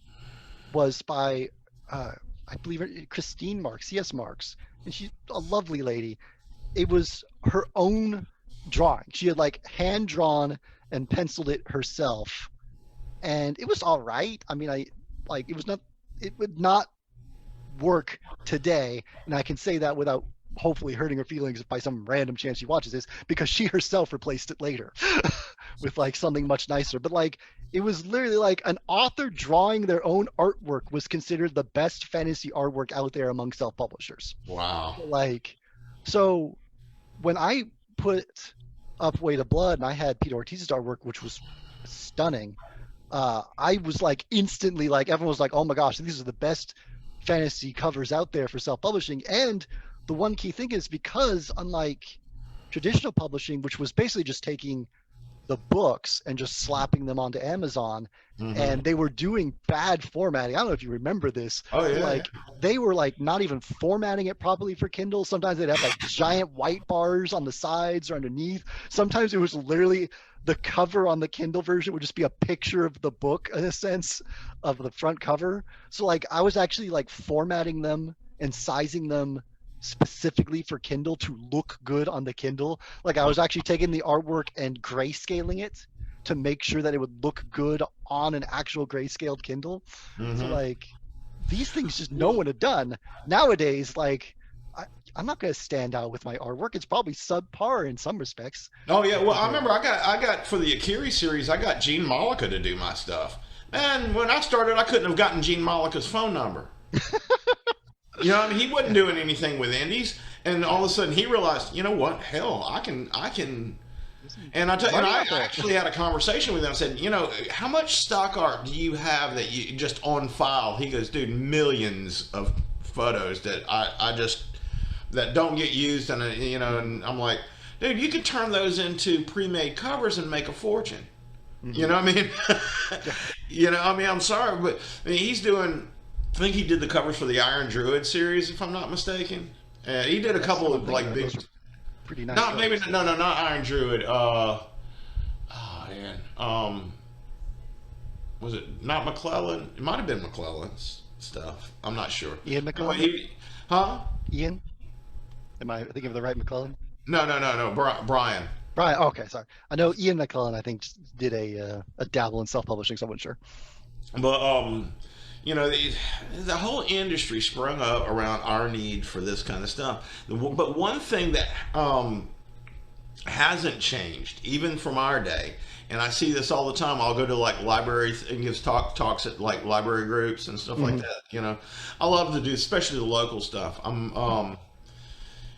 was by I believe Christine Marks, CS Marks, and she's a lovely lady. It was her own drawing. She had like hand drawn and penciled it herself, and it was all right. I mean, I like it was not. It would not work today, and I can say that without hopefully hurting her feelings by some random chance she watches this, because she herself replaced it later with like something much nicer. But like it was literally like an author drawing their own artwork was considered the best fantasy artwork out there among self-publishers. Wow. Like, so when I put up Weight of Blood and I had Peter Ortiz's artwork, which was stunning, I was like instantly like everyone was like, oh my gosh, these are the best fantasy covers out there for self-publishing. And the one key thing is, because unlike traditional publishing, which was basically just taking the books and just slapping them onto Amazon, Hmm. and they were doing bad formatting. I don't know if you remember this, Oh but yeah. like they were like not even formatting it properly for Kindle. Sometimes they'd have like giant white bars on the sides or underneath. Sometimes it was literally the cover on the Kindle version would just be a picture of the book in a sense of the front cover. So like I was actually like formatting them and sizing them specifically for Kindle to look good on the Kindle. Like I was actually taking the artwork and grayscaling it to make sure that it would look good on an actual grayscaled Kindle. So Hmm. like these things just no one had done. Nowadays, like I'm not going to stand out with my artwork. It's probably subpar in some respects Oh yeah. Well, I compared. remember I got for the Akiri series, I got Gene Malika to do my stuff. And when I started, I couldn't have gotten Gene Malika's phone number. You know, I mean, he wasn't doing anything with indies, and all of a sudden he realized, you know what? Hell, I can. There's some And money I out there. actually had a conversation with him. I said, you know, how much stock art do you have that you just on file? He goes, dude, millions of photos that I just that don't get used, and you know, and I'm like, dude, you could turn those into pre-made covers and make a fortune. You Hmm. know what I mean? Yeah, You know, I mean, I'm sorry, but I mean, he's doing. I think he did the covers for the Iron Druid series, if I'm not mistaken. He did a that's the couple one I'm of thinking like of. big. Those are pretty nice Not maybe covers. no, not Iron Druid. Oh man, was it not McClellan? It might have been McClellan's stuff. I'm not sure. Ian Anyway, McClellan? huh? Ian? Am I thinking of the right McClellan? No. Brian. Brian. Oh, okay, sorry. I know Ian McClellan. I think did a dabble in self-publishing, so I wasn't sure. But you know, the whole industry sprung up around our need for this kind of stuff. But one thing that hasn't changed, even from our day, and I see this all the time. I'll go to like libraries and gives talks at like library groups and stuff like Hmm. that. You know, I love to do, especially the local stuff.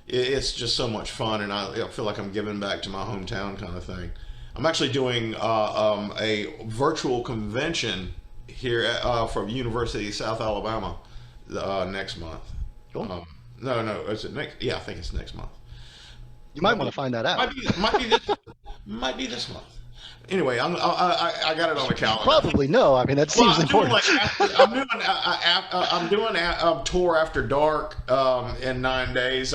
It's just so much fun, and I feel like I'm giving back to my hometown kind of thing. I'm actually doing a virtual convention here from University of South Alabama next month. Cool. Um, no, is it next? Yeah, I think it's next month. You might Might want be, to find that out. might be this month. Anyway, I got it on the You should calendar. probably know. I mean, that Well, seems important. I'm doing a tour after dark in 9 days.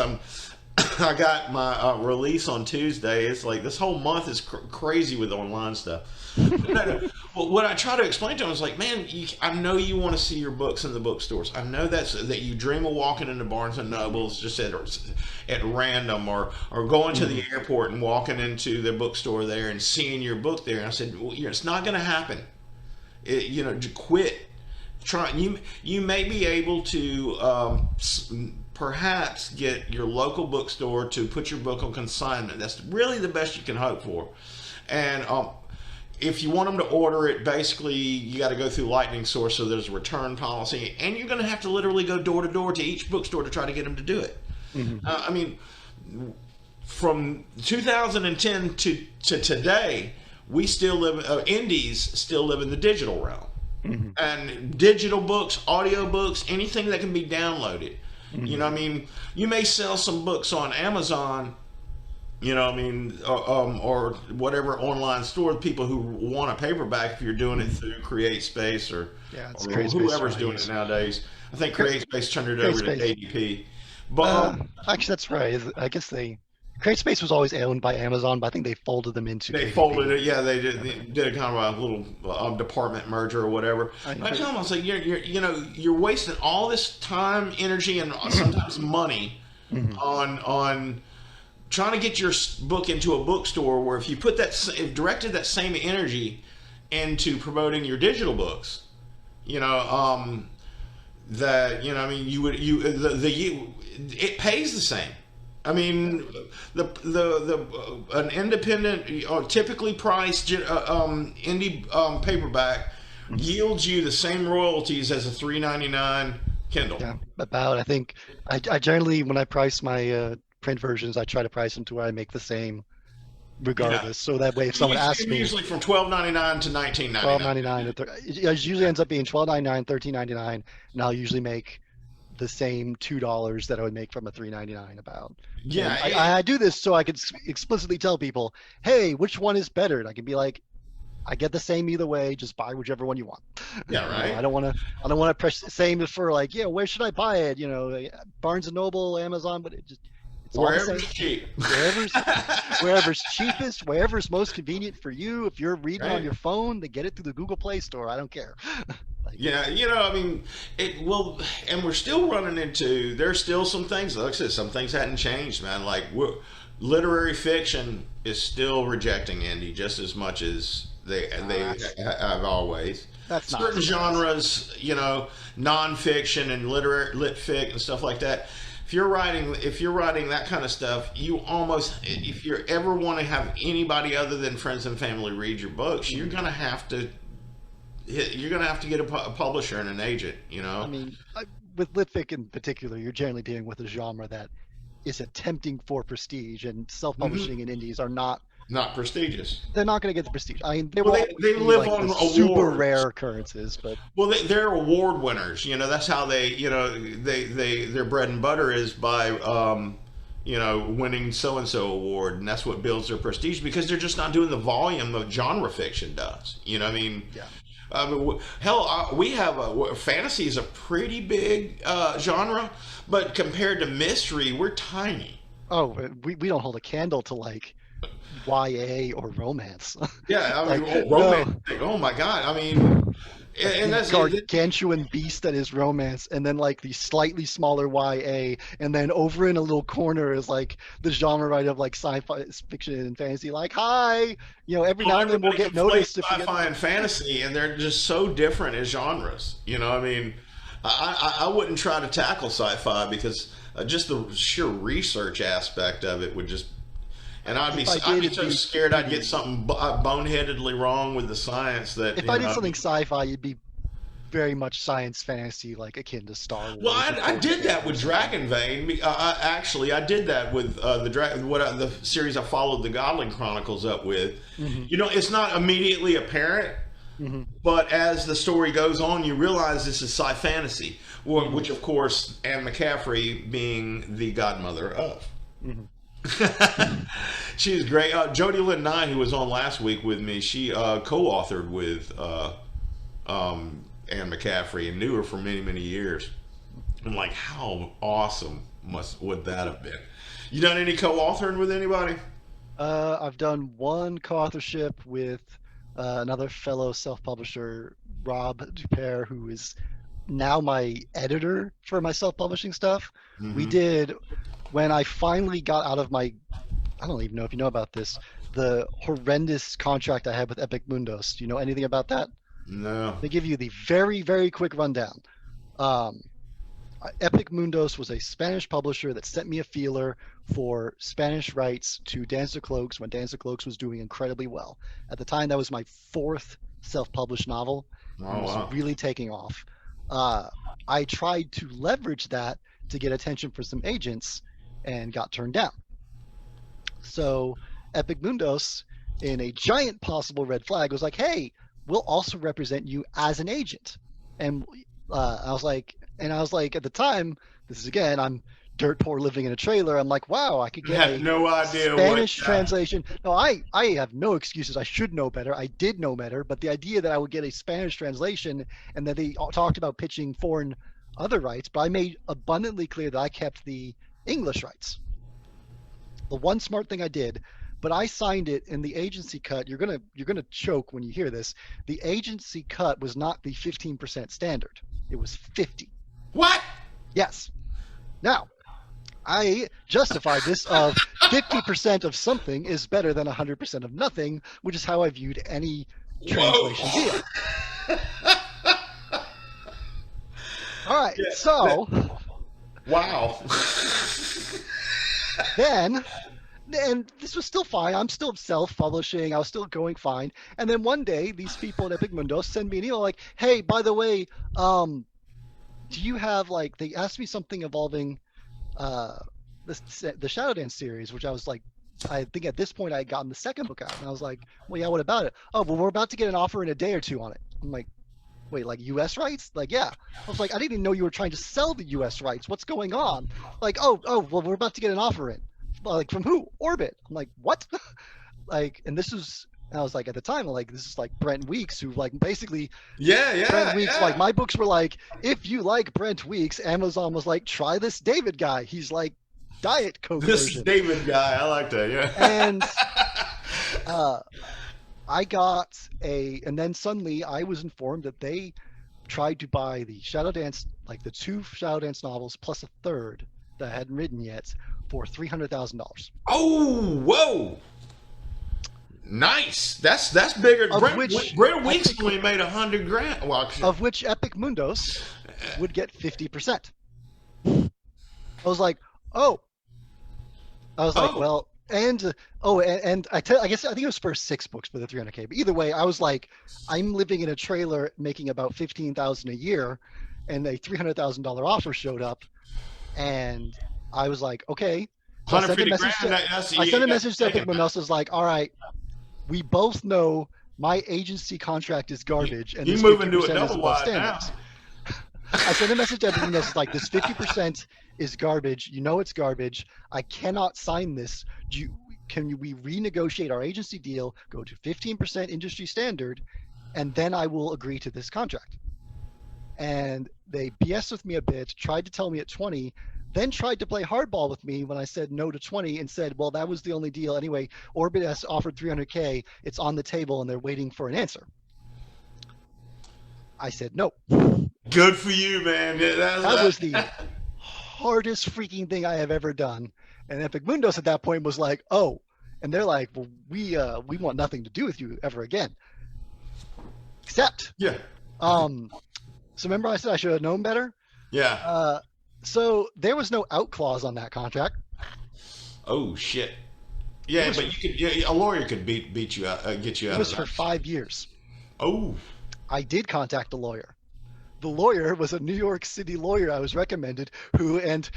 I got my release on Tuesday. It's like this whole month is crazy with online stuff. No. Well, what I try to explain to him is like, man, I know you want to see your books in the bookstores. I know that you dream of walking into Barnes and Nobles just at random, or going to the Hmm. airport and walking into the bookstore there and seeing your book there. And I said, well, it's not going to happen. You know, to quit. Try you may be able to perhaps get your local bookstore to put your book on consignment. That's really the best you can hope for. And if you want them to order it, basically you got to go through Lightning Source, so there's a return policy, and you're going to have to literally go door to door to each bookstore to try to get them to do it. Hmm. I mean, from 2010 to today, we still live. Indies still live in the digital realm, Hmm. and digital books, audio books, anything that can be downloaded. You Hmm. know, I mean, you may sell some books on Amazon, You know, I mean, or whatever online store. People who want a paperback, if you're doing it Mhm. through Create Space Yeah, it's or CreateSpace whoever's what I doing it use. nowadays. I think Cre- Create Space turned it over to CreateSpace. KDP. But Actually, that's right. I guess CreateSpace was always owned by Amazon, but I think they folded them into they folded KDP. it. Yeah, Yeah, they did a kind of a little department merger or whatever. But I but tell them, I was like, you know, you're wasting all this time, energy, and sometimes money mhm. on trying to get your book into a bookstore. Where if you put that, if directed that same energy into promoting your digital books, you know, that you know, I mean, you would it pays the same. I mean, an independent, typically priced indie paperback yields you the same royalties as a $3.99 Kindle. Yeah, about. I think I generally, when I price my print versions, I try to price them to where I make the same Yeah, regardless. So that way, if someone asks me usually from 12.99 to 19.99. 12.99, it usually ends up being 12.99, 13.99, and I'll usually make the same $2 that I would make from a 3.99 about. Yeah, And I do this so I could explicitly tell people, hey, which one is better? And I can be like, I get the same either way. Just buy whichever one you want. yeah, right. I don't want to press same for like, yeah, where should I buy it? You know, Barnes and Noble, Amazon, but it's all the Wherever's same. cheap. Wherever's wherever's cheapest, wherever's most convenient for you. If you're reading on Right. your phone, then get it through the Google Play Store. I don't care. Like, Yeah, you know, I mean, it will, and we're still running into. There's still some things. Like I said, some things hadn't changed, man. Like literary fiction is still rejecting indie just as much as that's have always. that's not a Certain surprise. genres, you know, nonfiction and literary lit fic and stuff like that. If you're writing that kind of stuff, you almost, if you ever want to have anybody other than friends and family read your books, you're gonna have to get a publisher and an agent. You I know, mean, with Litvic in particular, you're generally dealing with a genre that is attempting for prestige, and hmm self-publishing and indies are not. not prestigious. They're not going to get the prestige. I mean, there Well, will always they be live like the on super awards. rare occurrences, but Well, they're award winners. You know, that's how they. You know, their bread and butter is by. You know, winning so and so award, and that's what builds their prestige because they're just not doing the volume of genre fiction does. You know, I mean, yeah. hell, we have fantasy is a pretty big genre, but compared to mystery, we're tiny. Oh, we don't hold a candle to like YA or romance. Yeah, I mean, Like, romance. no, Oh my God, I mean, like and the that's gargantuan beast that is romance, and then like the slightly smaller YA, and then over in a little corner is like the genre right of like sci-fi fiction and fantasy. Like, hi, you know, every well, now and then we'll everybody get conflates noticed if we get. sci-fi and fantasy, and they're just so different as genres. You know, I mean, I wouldn't try to tackle sci-fi because just the sheer research aspect of it would just, and If I I'd did, be it'd so be scared it'd I'd get be something boneheadedly wrong with the science that if you I did know. something sci-fi, it'd be very much science fantasy, like akin to Star Well, Wars or I did Tolkien that or with something. Dragon Vein. Actually, I did that with the series I followed the Godling Chronicles up with. Hmm. You know, it's not immediately apparent, Hmm. but as the story goes on, you realize this is sci fantasy, Hmm. which of course Anne McCaffrey being the godmother of. Hmm. She's great. Jodie Lynn Nye, who was on last week with me, she co-authored with Anne McCaffrey and knew her for many, many years. I'm like, how awesome would that have been? You done any co-authoring with anybody? I've done one co-authorship with another fellow self-publisher, Rob Dupere, who is now my editor for my self-publishing stuff. We Mm-hmm. did when I finally got out of my, I don't even know if you know about this, the horrendous contract I had with Epic Mundos. Do you know anything about that? No. They give you the very, very quick rundown. Um, Epic Mundos was a Spanish publisher that sent me a feeler for Spanish rights to Dance of Cloaks when Dance of Cloaks was doing incredibly well. At the time, that was my fourth self-published novel and Oh was wow. really taking off. Uh, I tried to leverage that to get attention for some agents and got turned down. So Epic Mundos, in a giant possible red flag, was like, "Hey, we'll also represent you as an agent." And I was like, at the time, this is again, I'm dirt poor living in a trailer. I'm like, wow, I could I get have a no idea what. Spanish translation. No, I have no excuses. I should know better. I did know better, but the idea that I would get a Spanish translation and that they talked about pitching foreign other rights, but I made abundantly clear that I kept the English rights. The one smart thing I did, but I signed it in the agency cut. You're gonna choke when you hear this. The agency cut was not the 15% standard. It was 50. What? Yes. Now, I justified this of 50% of something is better than 100% of nothing, which is how I viewed any translation Whoa. deal. All right, Yeah, so wow. then, and this was still fine. I'm still self-publishing. I was still going fine. And then one day, these people at Epic Mundos send me an email like, "Hey, by the way, do you have like?" They asked me something involving uh, the Shadow Dance series, which I was like, I think at this point I had gotten the second book out, and I was like, well, yeah, what about it? Oh, well, we're about to get an offer in a day or two on it. I'm like, wait, like U.S. rights? Like, yeah. I was like, I didn't even know you were trying to sell the U.S. rights. What's going on? Like, oh, well, we're about to get an offer in. Like, from who? Orbit. I'm like, what? Like, and this was. And I was like, at the time, like, this is like Brent Weeks, who like basically Yeah, Brent yeah, Weeks, like yeah. my books were like, if you like Brent Weeks, Amazon was like, try this David guy. He's like Diet Coke This version. David guy, I like that. And Yeah. uh, I got and then suddenly I was informed that they tried to buy the Shadow Dance, like the two Shadow Dance novels plus a third that I hadn't written yet for $300,000. Oh, whoa. Nice. That's bigger. Of which Brent Weeks Epic, only made 100 grand. Well, of which Epic Mundos would get 50%. I was like, oh, I was like, oh, well, and I guess I think it was for 6 books for the 300K. But either way, I was like, I'm living in a trailer making about 15,000 a year, and a $300,000 offer showed up, and I was like, okay. So 150 grand. I sent a You message to think Epic about Monos, was like, all right, we both know my agency contract is it. garbage, and You this moving to a 50% is double above wide now. standards. I sent a message to Epic Monos, like, this 50% is garbage. You know it's garbage. I cannot sign this. Can we renegotiate our agency deal, go to 15% industry standard, and then I will agree to this contract? And they BS with me a bit, tried to tell me at 20, then tried to play hardball with me when I said no to 20 and said, well, that was the only deal. Anyway, Orbit has offered 300K. It's on the table and they're waiting for an answer. I said no. Good for you, man. That was the hardest freaking thing I have ever done. And Epic Mundos at that point was like, oh, and they're like, well, we want nothing to do with you ever again. Except, yeah, so remember I said I should have known better? yeah. So there was no out clause on that contract. Oh shit. It Yeah, was but for, you could. Yeah, a lawyer could beat you out, get you it out of was for that. 5 years. Oh, I did contact a lawyer. The lawyer was a New York City lawyer I was recommended, who, and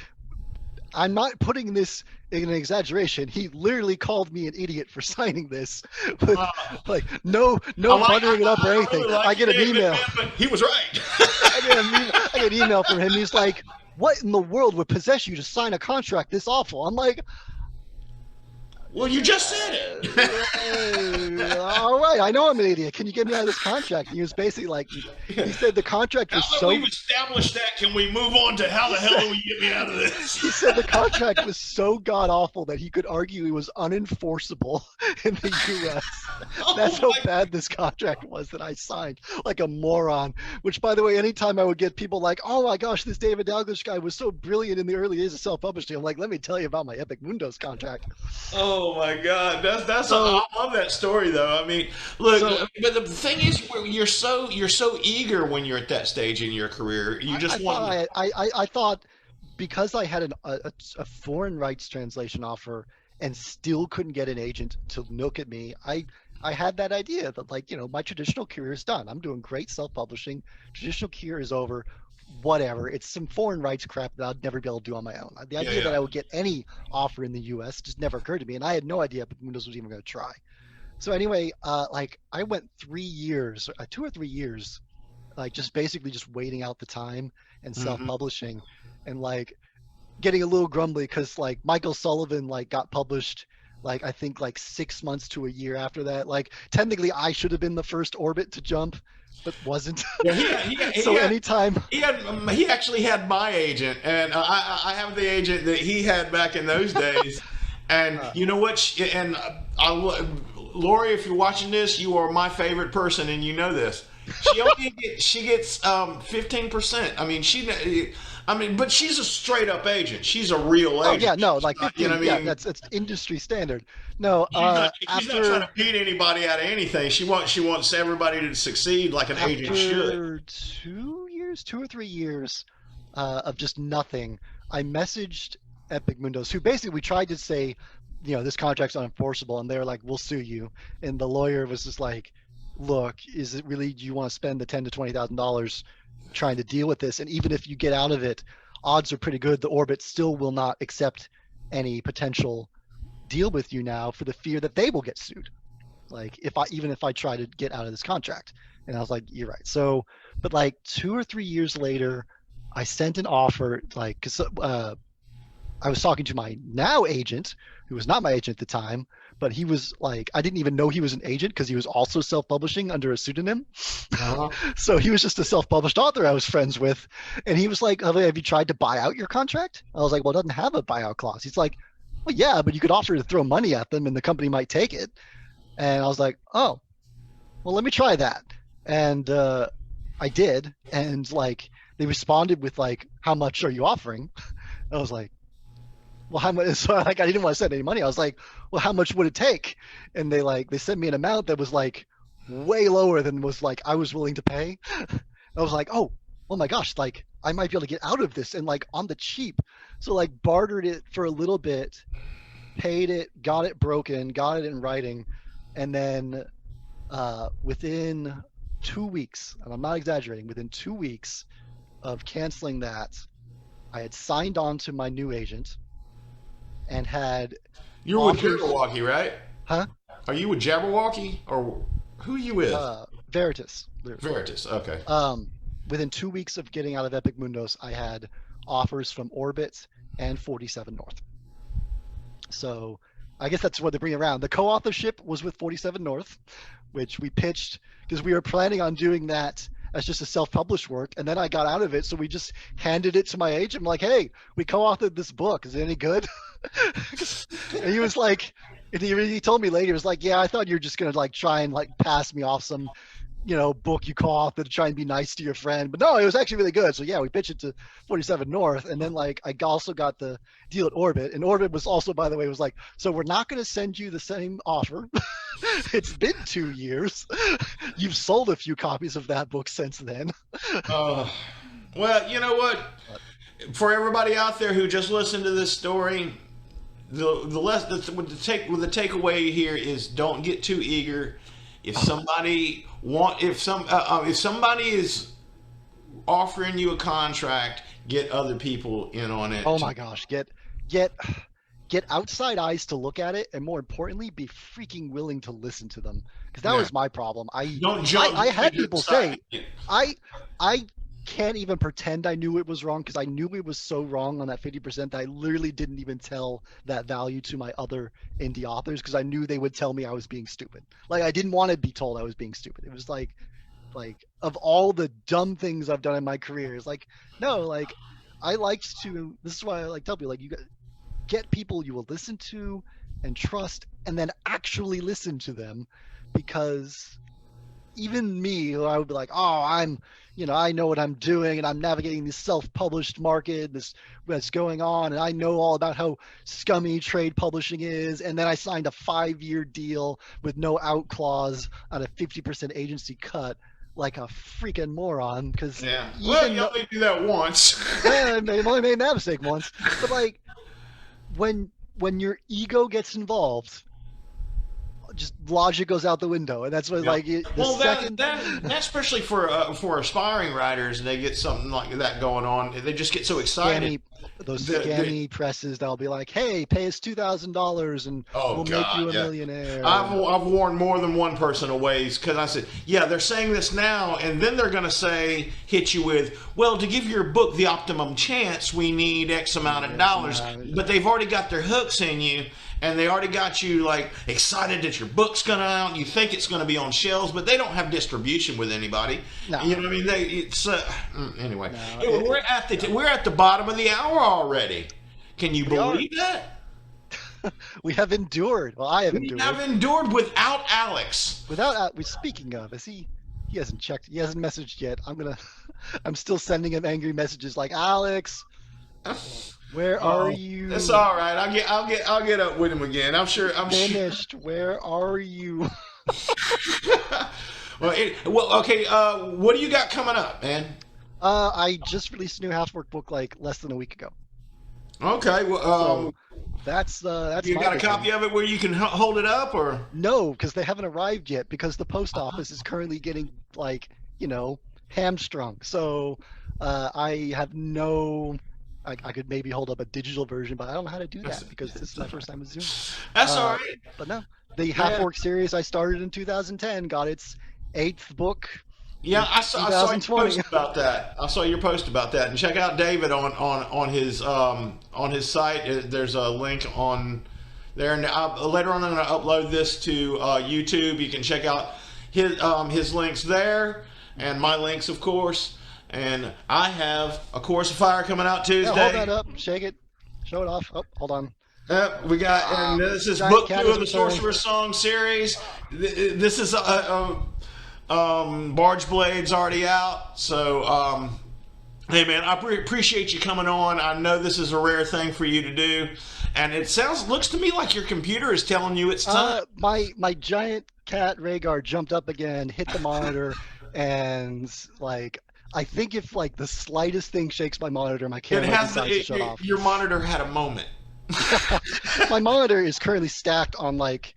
I'm not putting this in an exaggeration. He literally called me an idiot for signing this, with uh, like no buttering it up or I anything. really like I you, get an David, email. man, but he was right. I get an email from him. He's like, "What in the world would possess you to sign a contract this awful?" I'm like, Well, you just said it. all right, I know I'm an idiot. Can you get me out of this contract? And he was basically like, he said the contract Now was that so we've established that, can we move on to how the hell do we get me out of this? he said the contract was so god awful that he could argue it was unenforceable in the U.S. That's how Oh my bad this contract was that I signed like a moron. Which, by the way, anytime I would get people like, "Oh my gosh, this David Dalglish guy was so brilliant in the early days of self-publishing," I'm like, "Let me tell you about my Epic Mundos contract." Oh my God, So, I love that story though. I mean, look, so but the thing is, you're so eager when you're at that stage in your career. You I just want. thought I thought because I had a foreign rights translation offer and still couldn't get an agent to look at me, I had that idea that, like, my traditional career is done. I'm doing great self-publishing. Traditional career is over. Whatever. It's some foreign rights crap that I'd never be able to do on my own. The Yeah, idea that yeah. I would get any offer in the U.S. just never occurred to me, and I had no idea if Windows was even going to try. So anyway, like I went 3 years, 2 or 3 years, like just basically just waiting out the time and Hmm. self-publishing, and like getting a little grumbly because like Michael Sullivan like got published like I think like 6 months to a year after that. Like technically I should have been the first orbit to jump, but wasn't. Yeah, So anytime he actually had my agent, and I have the agent that he had back in those days. And uh, you know what? Lori, if you're watching this, you are my favorite person, and you know this. She gets 15%. I mean, but she's a straight up agent. She's a real oh agent. yeah, no, like You know 15, what I yeah, mean? that's it's industry standard. No, She's not trying to beat anybody out of anything. She wants everybody to succeed like an agent should. after 2 years, 2 or 3 years of just nothing, I messaged Epic Mundos, who basically we tried to say, this contract's unenforceable, and they were like, "We'll sue you." And the lawyer was just like, "Look, is it really? Do you want to spend the $10,000 to $20,000 trying to deal with this? And even if you get out of it, odds are pretty good the orbit still will not accept any potential deal with you now for the fear that they will get sued." Like if I try to get out of this contract. And I was like, you're right. So, but like 2 or 3 years later, I sent an offer, like, because I was talking to my now agent, who was not my agent at the time, but he was like, I didn't even know he was an agent because he was also self-publishing under a pseudonym. Uh-huh. So he was just a self-published author I was friends with. And he was like, have you tried to buy out your contract? I was like, well, it doesn't have a buyout clause. He's like, well, yeah, but you could offer to throw money at them and the company might take it. And I was like, oh, well, let me try that. And I did. And like, they responded with like, how much are you offering? I was like, well, how much? So like, I didn't want to send any money. I was like, well, how much would it take? And they sent me an amount that was like way lower than was like I was willing to pay. I was like, oh my gosh, like I might be able to get out of this and like on the cheap. So like bartered it for a little bit, paid it, got it broken, got it in writing, and then within 2 weeks, and I'm not exaggerating, within 2 weeks of canceling that, I had signed on to my new agent and had You're with offers, Jabberwocky, right? huh? Are you with Jabberwocky or who are you with? Veritas. Veritas. Okay. Um, Within 2 weeks of getting out of Epic Mundos, I had offers from Orbit and 47 North. So I guess that's what they bring around. The co-authorship was with 47 North, which we pitched because we were planning on doing that as just a self-published work, and then I got out of it, so we just handed it to my agent. I'm like, "Hey, we co-authored this book. Is it any good?" And he was like, and he told me later, he was like, "Yeah, I thought you were just gonna like try and like pass me off some book you co-authored to try and be nice to your friend." But no, it was actually really good. So yeah, we pitched it to 47 North, and then like I also got the deal at Orbit, and Orbit was also, by the way, was like, so we're not going to send you the same offer. It's been 2 years. You've sold a few copies of that book since then. Uh, well, you know what? But, For everybody out there who just listened to this story, the takeaway here is don't get too eager. If somebody is offering you a contract, get other people in on it. oh my gosh, get get outside eyes to look at it, and more importantly, be freaking willing to listen to them. Because that Yeah. was my problem. Don't jump. I had to people decide. say, I I can't even pretend I knew it was wrong because I knew it was so wrong on that 50% that I literally didn't even tell that value to my other indie authors because I knew they would tell me I was being stupid. Like I didn't want to be told I was being stupid. It was like of all the dumb things I've done in my career, it's like no, like I liked to. This is why I like tell people like you get people you will listen to and trust, and then actually listen to them, because even me, who I would be like, oh, I know what I'm doing, and I'm navigating this self-published market, this that's going on, and I know all about how scummy trade publishing is. And then I signed a 5-year deal with no out clause on a 50% agency cut, like a freaking moron. Because Yeah. Well, you even only do that once. I only made that mistake once, but like when your ego gets involved, just logic goes out the window, and that's what Yeah. like the Well, second. that especially for aspiring writers, they get something like that going on. They just get so excited. Scammy, those The, the, scammy presses that'll be like, "Hey, pay us $2,000 and oh we'll make God, you a yeah. millionaire." I've warned more than one person away because I said, yeah, they're saying this now, and then they're going to say, hit you with, well, to give your book the optimum chance, we need X amount of dollars. But they've already got their hooks in you, and they already got you like excited that your book's going to out. You think it's going to be on shelves, but they don't have distribution with anybody. No. You know what I mean? It's anyway. No, We're at the bottom of the hour already. Can you believe that? we have endured. Well, I have We endured. have endured without Alex. Without speaking of, is he hasn't checked. He hasn't messaged yet. I'm still sending him angry messages like, Alex, where are you? That's all right. I'll get up with him again. I'm sure. Finished. Where are you? Well, okay. What do you got coming up, man? I just released a new housework book like less than a week ago. Okay. Well, So that's you my got a big copy thing. of it where you can hold it up, or? No, because they haven't arrived yet. Because the post office is currently getting like hamstrung. So I have no. I could maybe hold up a digital version, but I don't know how to do that because this is my first time with Zoom. That's all right. But no, the Half-Orc series I started in 2010 got its 8th book. Yeah, I saw your 2020. post about that. I saw your post about that, and check out David on his site. There's a link on there, and later on I'm going to upload this to YouTube. You can check out his links there, and my links, of course. And I have A Chorus of Fire coming out Tuesday. Yeah, hold that up, shake it, show it off. Oh, hold on. We got, and this is Giant book Cat 2 is of the returned. Sorcerer's Song series. This is Barge Blade's already out, so hey man, I appreciate you coming on. I know this is a rare thing for you to do, and it looks to me like your computer is telling you it's time. My giant cat Rhaegar jumped up again, hit the monitor, and like I think if like the slightest thing shakes my monitor, my camera decides to shut off. Your monitor had a moment. My monitor is currently stacked on like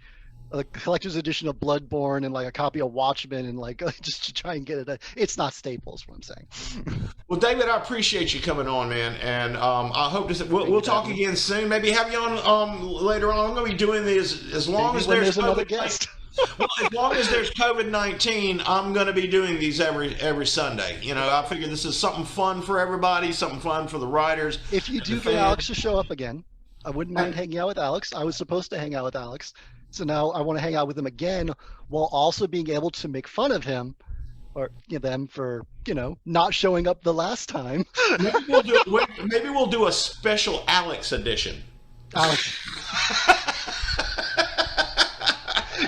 a collector's edition of Bloodborne and like a copy of Watchmen and like just to try and get it. It's not stable, is what I'm saying. Well, David, I appreciate you coming on, man, and I hope we'll talk again soon. Maybe have you on later on. I'm going to be doing these as long as Maybe when there's another COVID. guest. Well, as long as there's COVID-19, I'm going to be doing these every Sunday. You know, I figure this is something fun for everybody, something fun for the writers. If you do get Alex to show up again, I wouldn't mind hanging out with Alex. I was supposed to hang out with Alex, so now I want to hang out with him again, while also being able to make fun of him or them for not showing up the last time. Maybe we'll do a special Alex edition. Alex.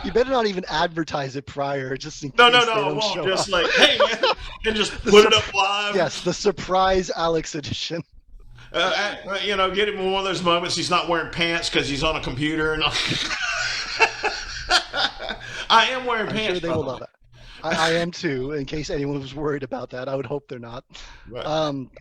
You better not even advertise it prior, just in case No, they I don't won't. show Just up. like, hey, man, and just put it up live. Yes, the surprise Alex edition. Get him in one of those moments he's not wearing pants because he's on a computer. And I am wearing I'm pants. sure they will love it. I am too, in case anyone was worried about that. I would hope they're not. Right.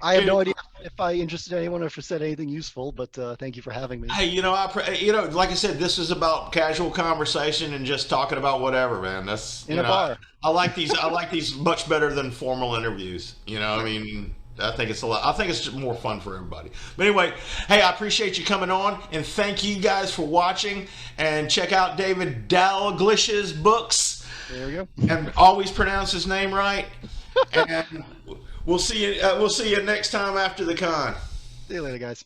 I have no idea if I interested anyone or if I said anything useful, but thank you for having me. Hey, like I said, this is about casual conversation and just talking about whatever, man. That's In a bar. I like these. I like these much better than formal interviews. I mean, I think it's a lot. I think it's just more fun for everybody. But anyway, hey, I appreciate you coming on, and thank you guys for watching. And check out David Dalglish's books. There we go. And always pronounce his name right. And we'll see you. We'll see you next time after the con. See you later, guys.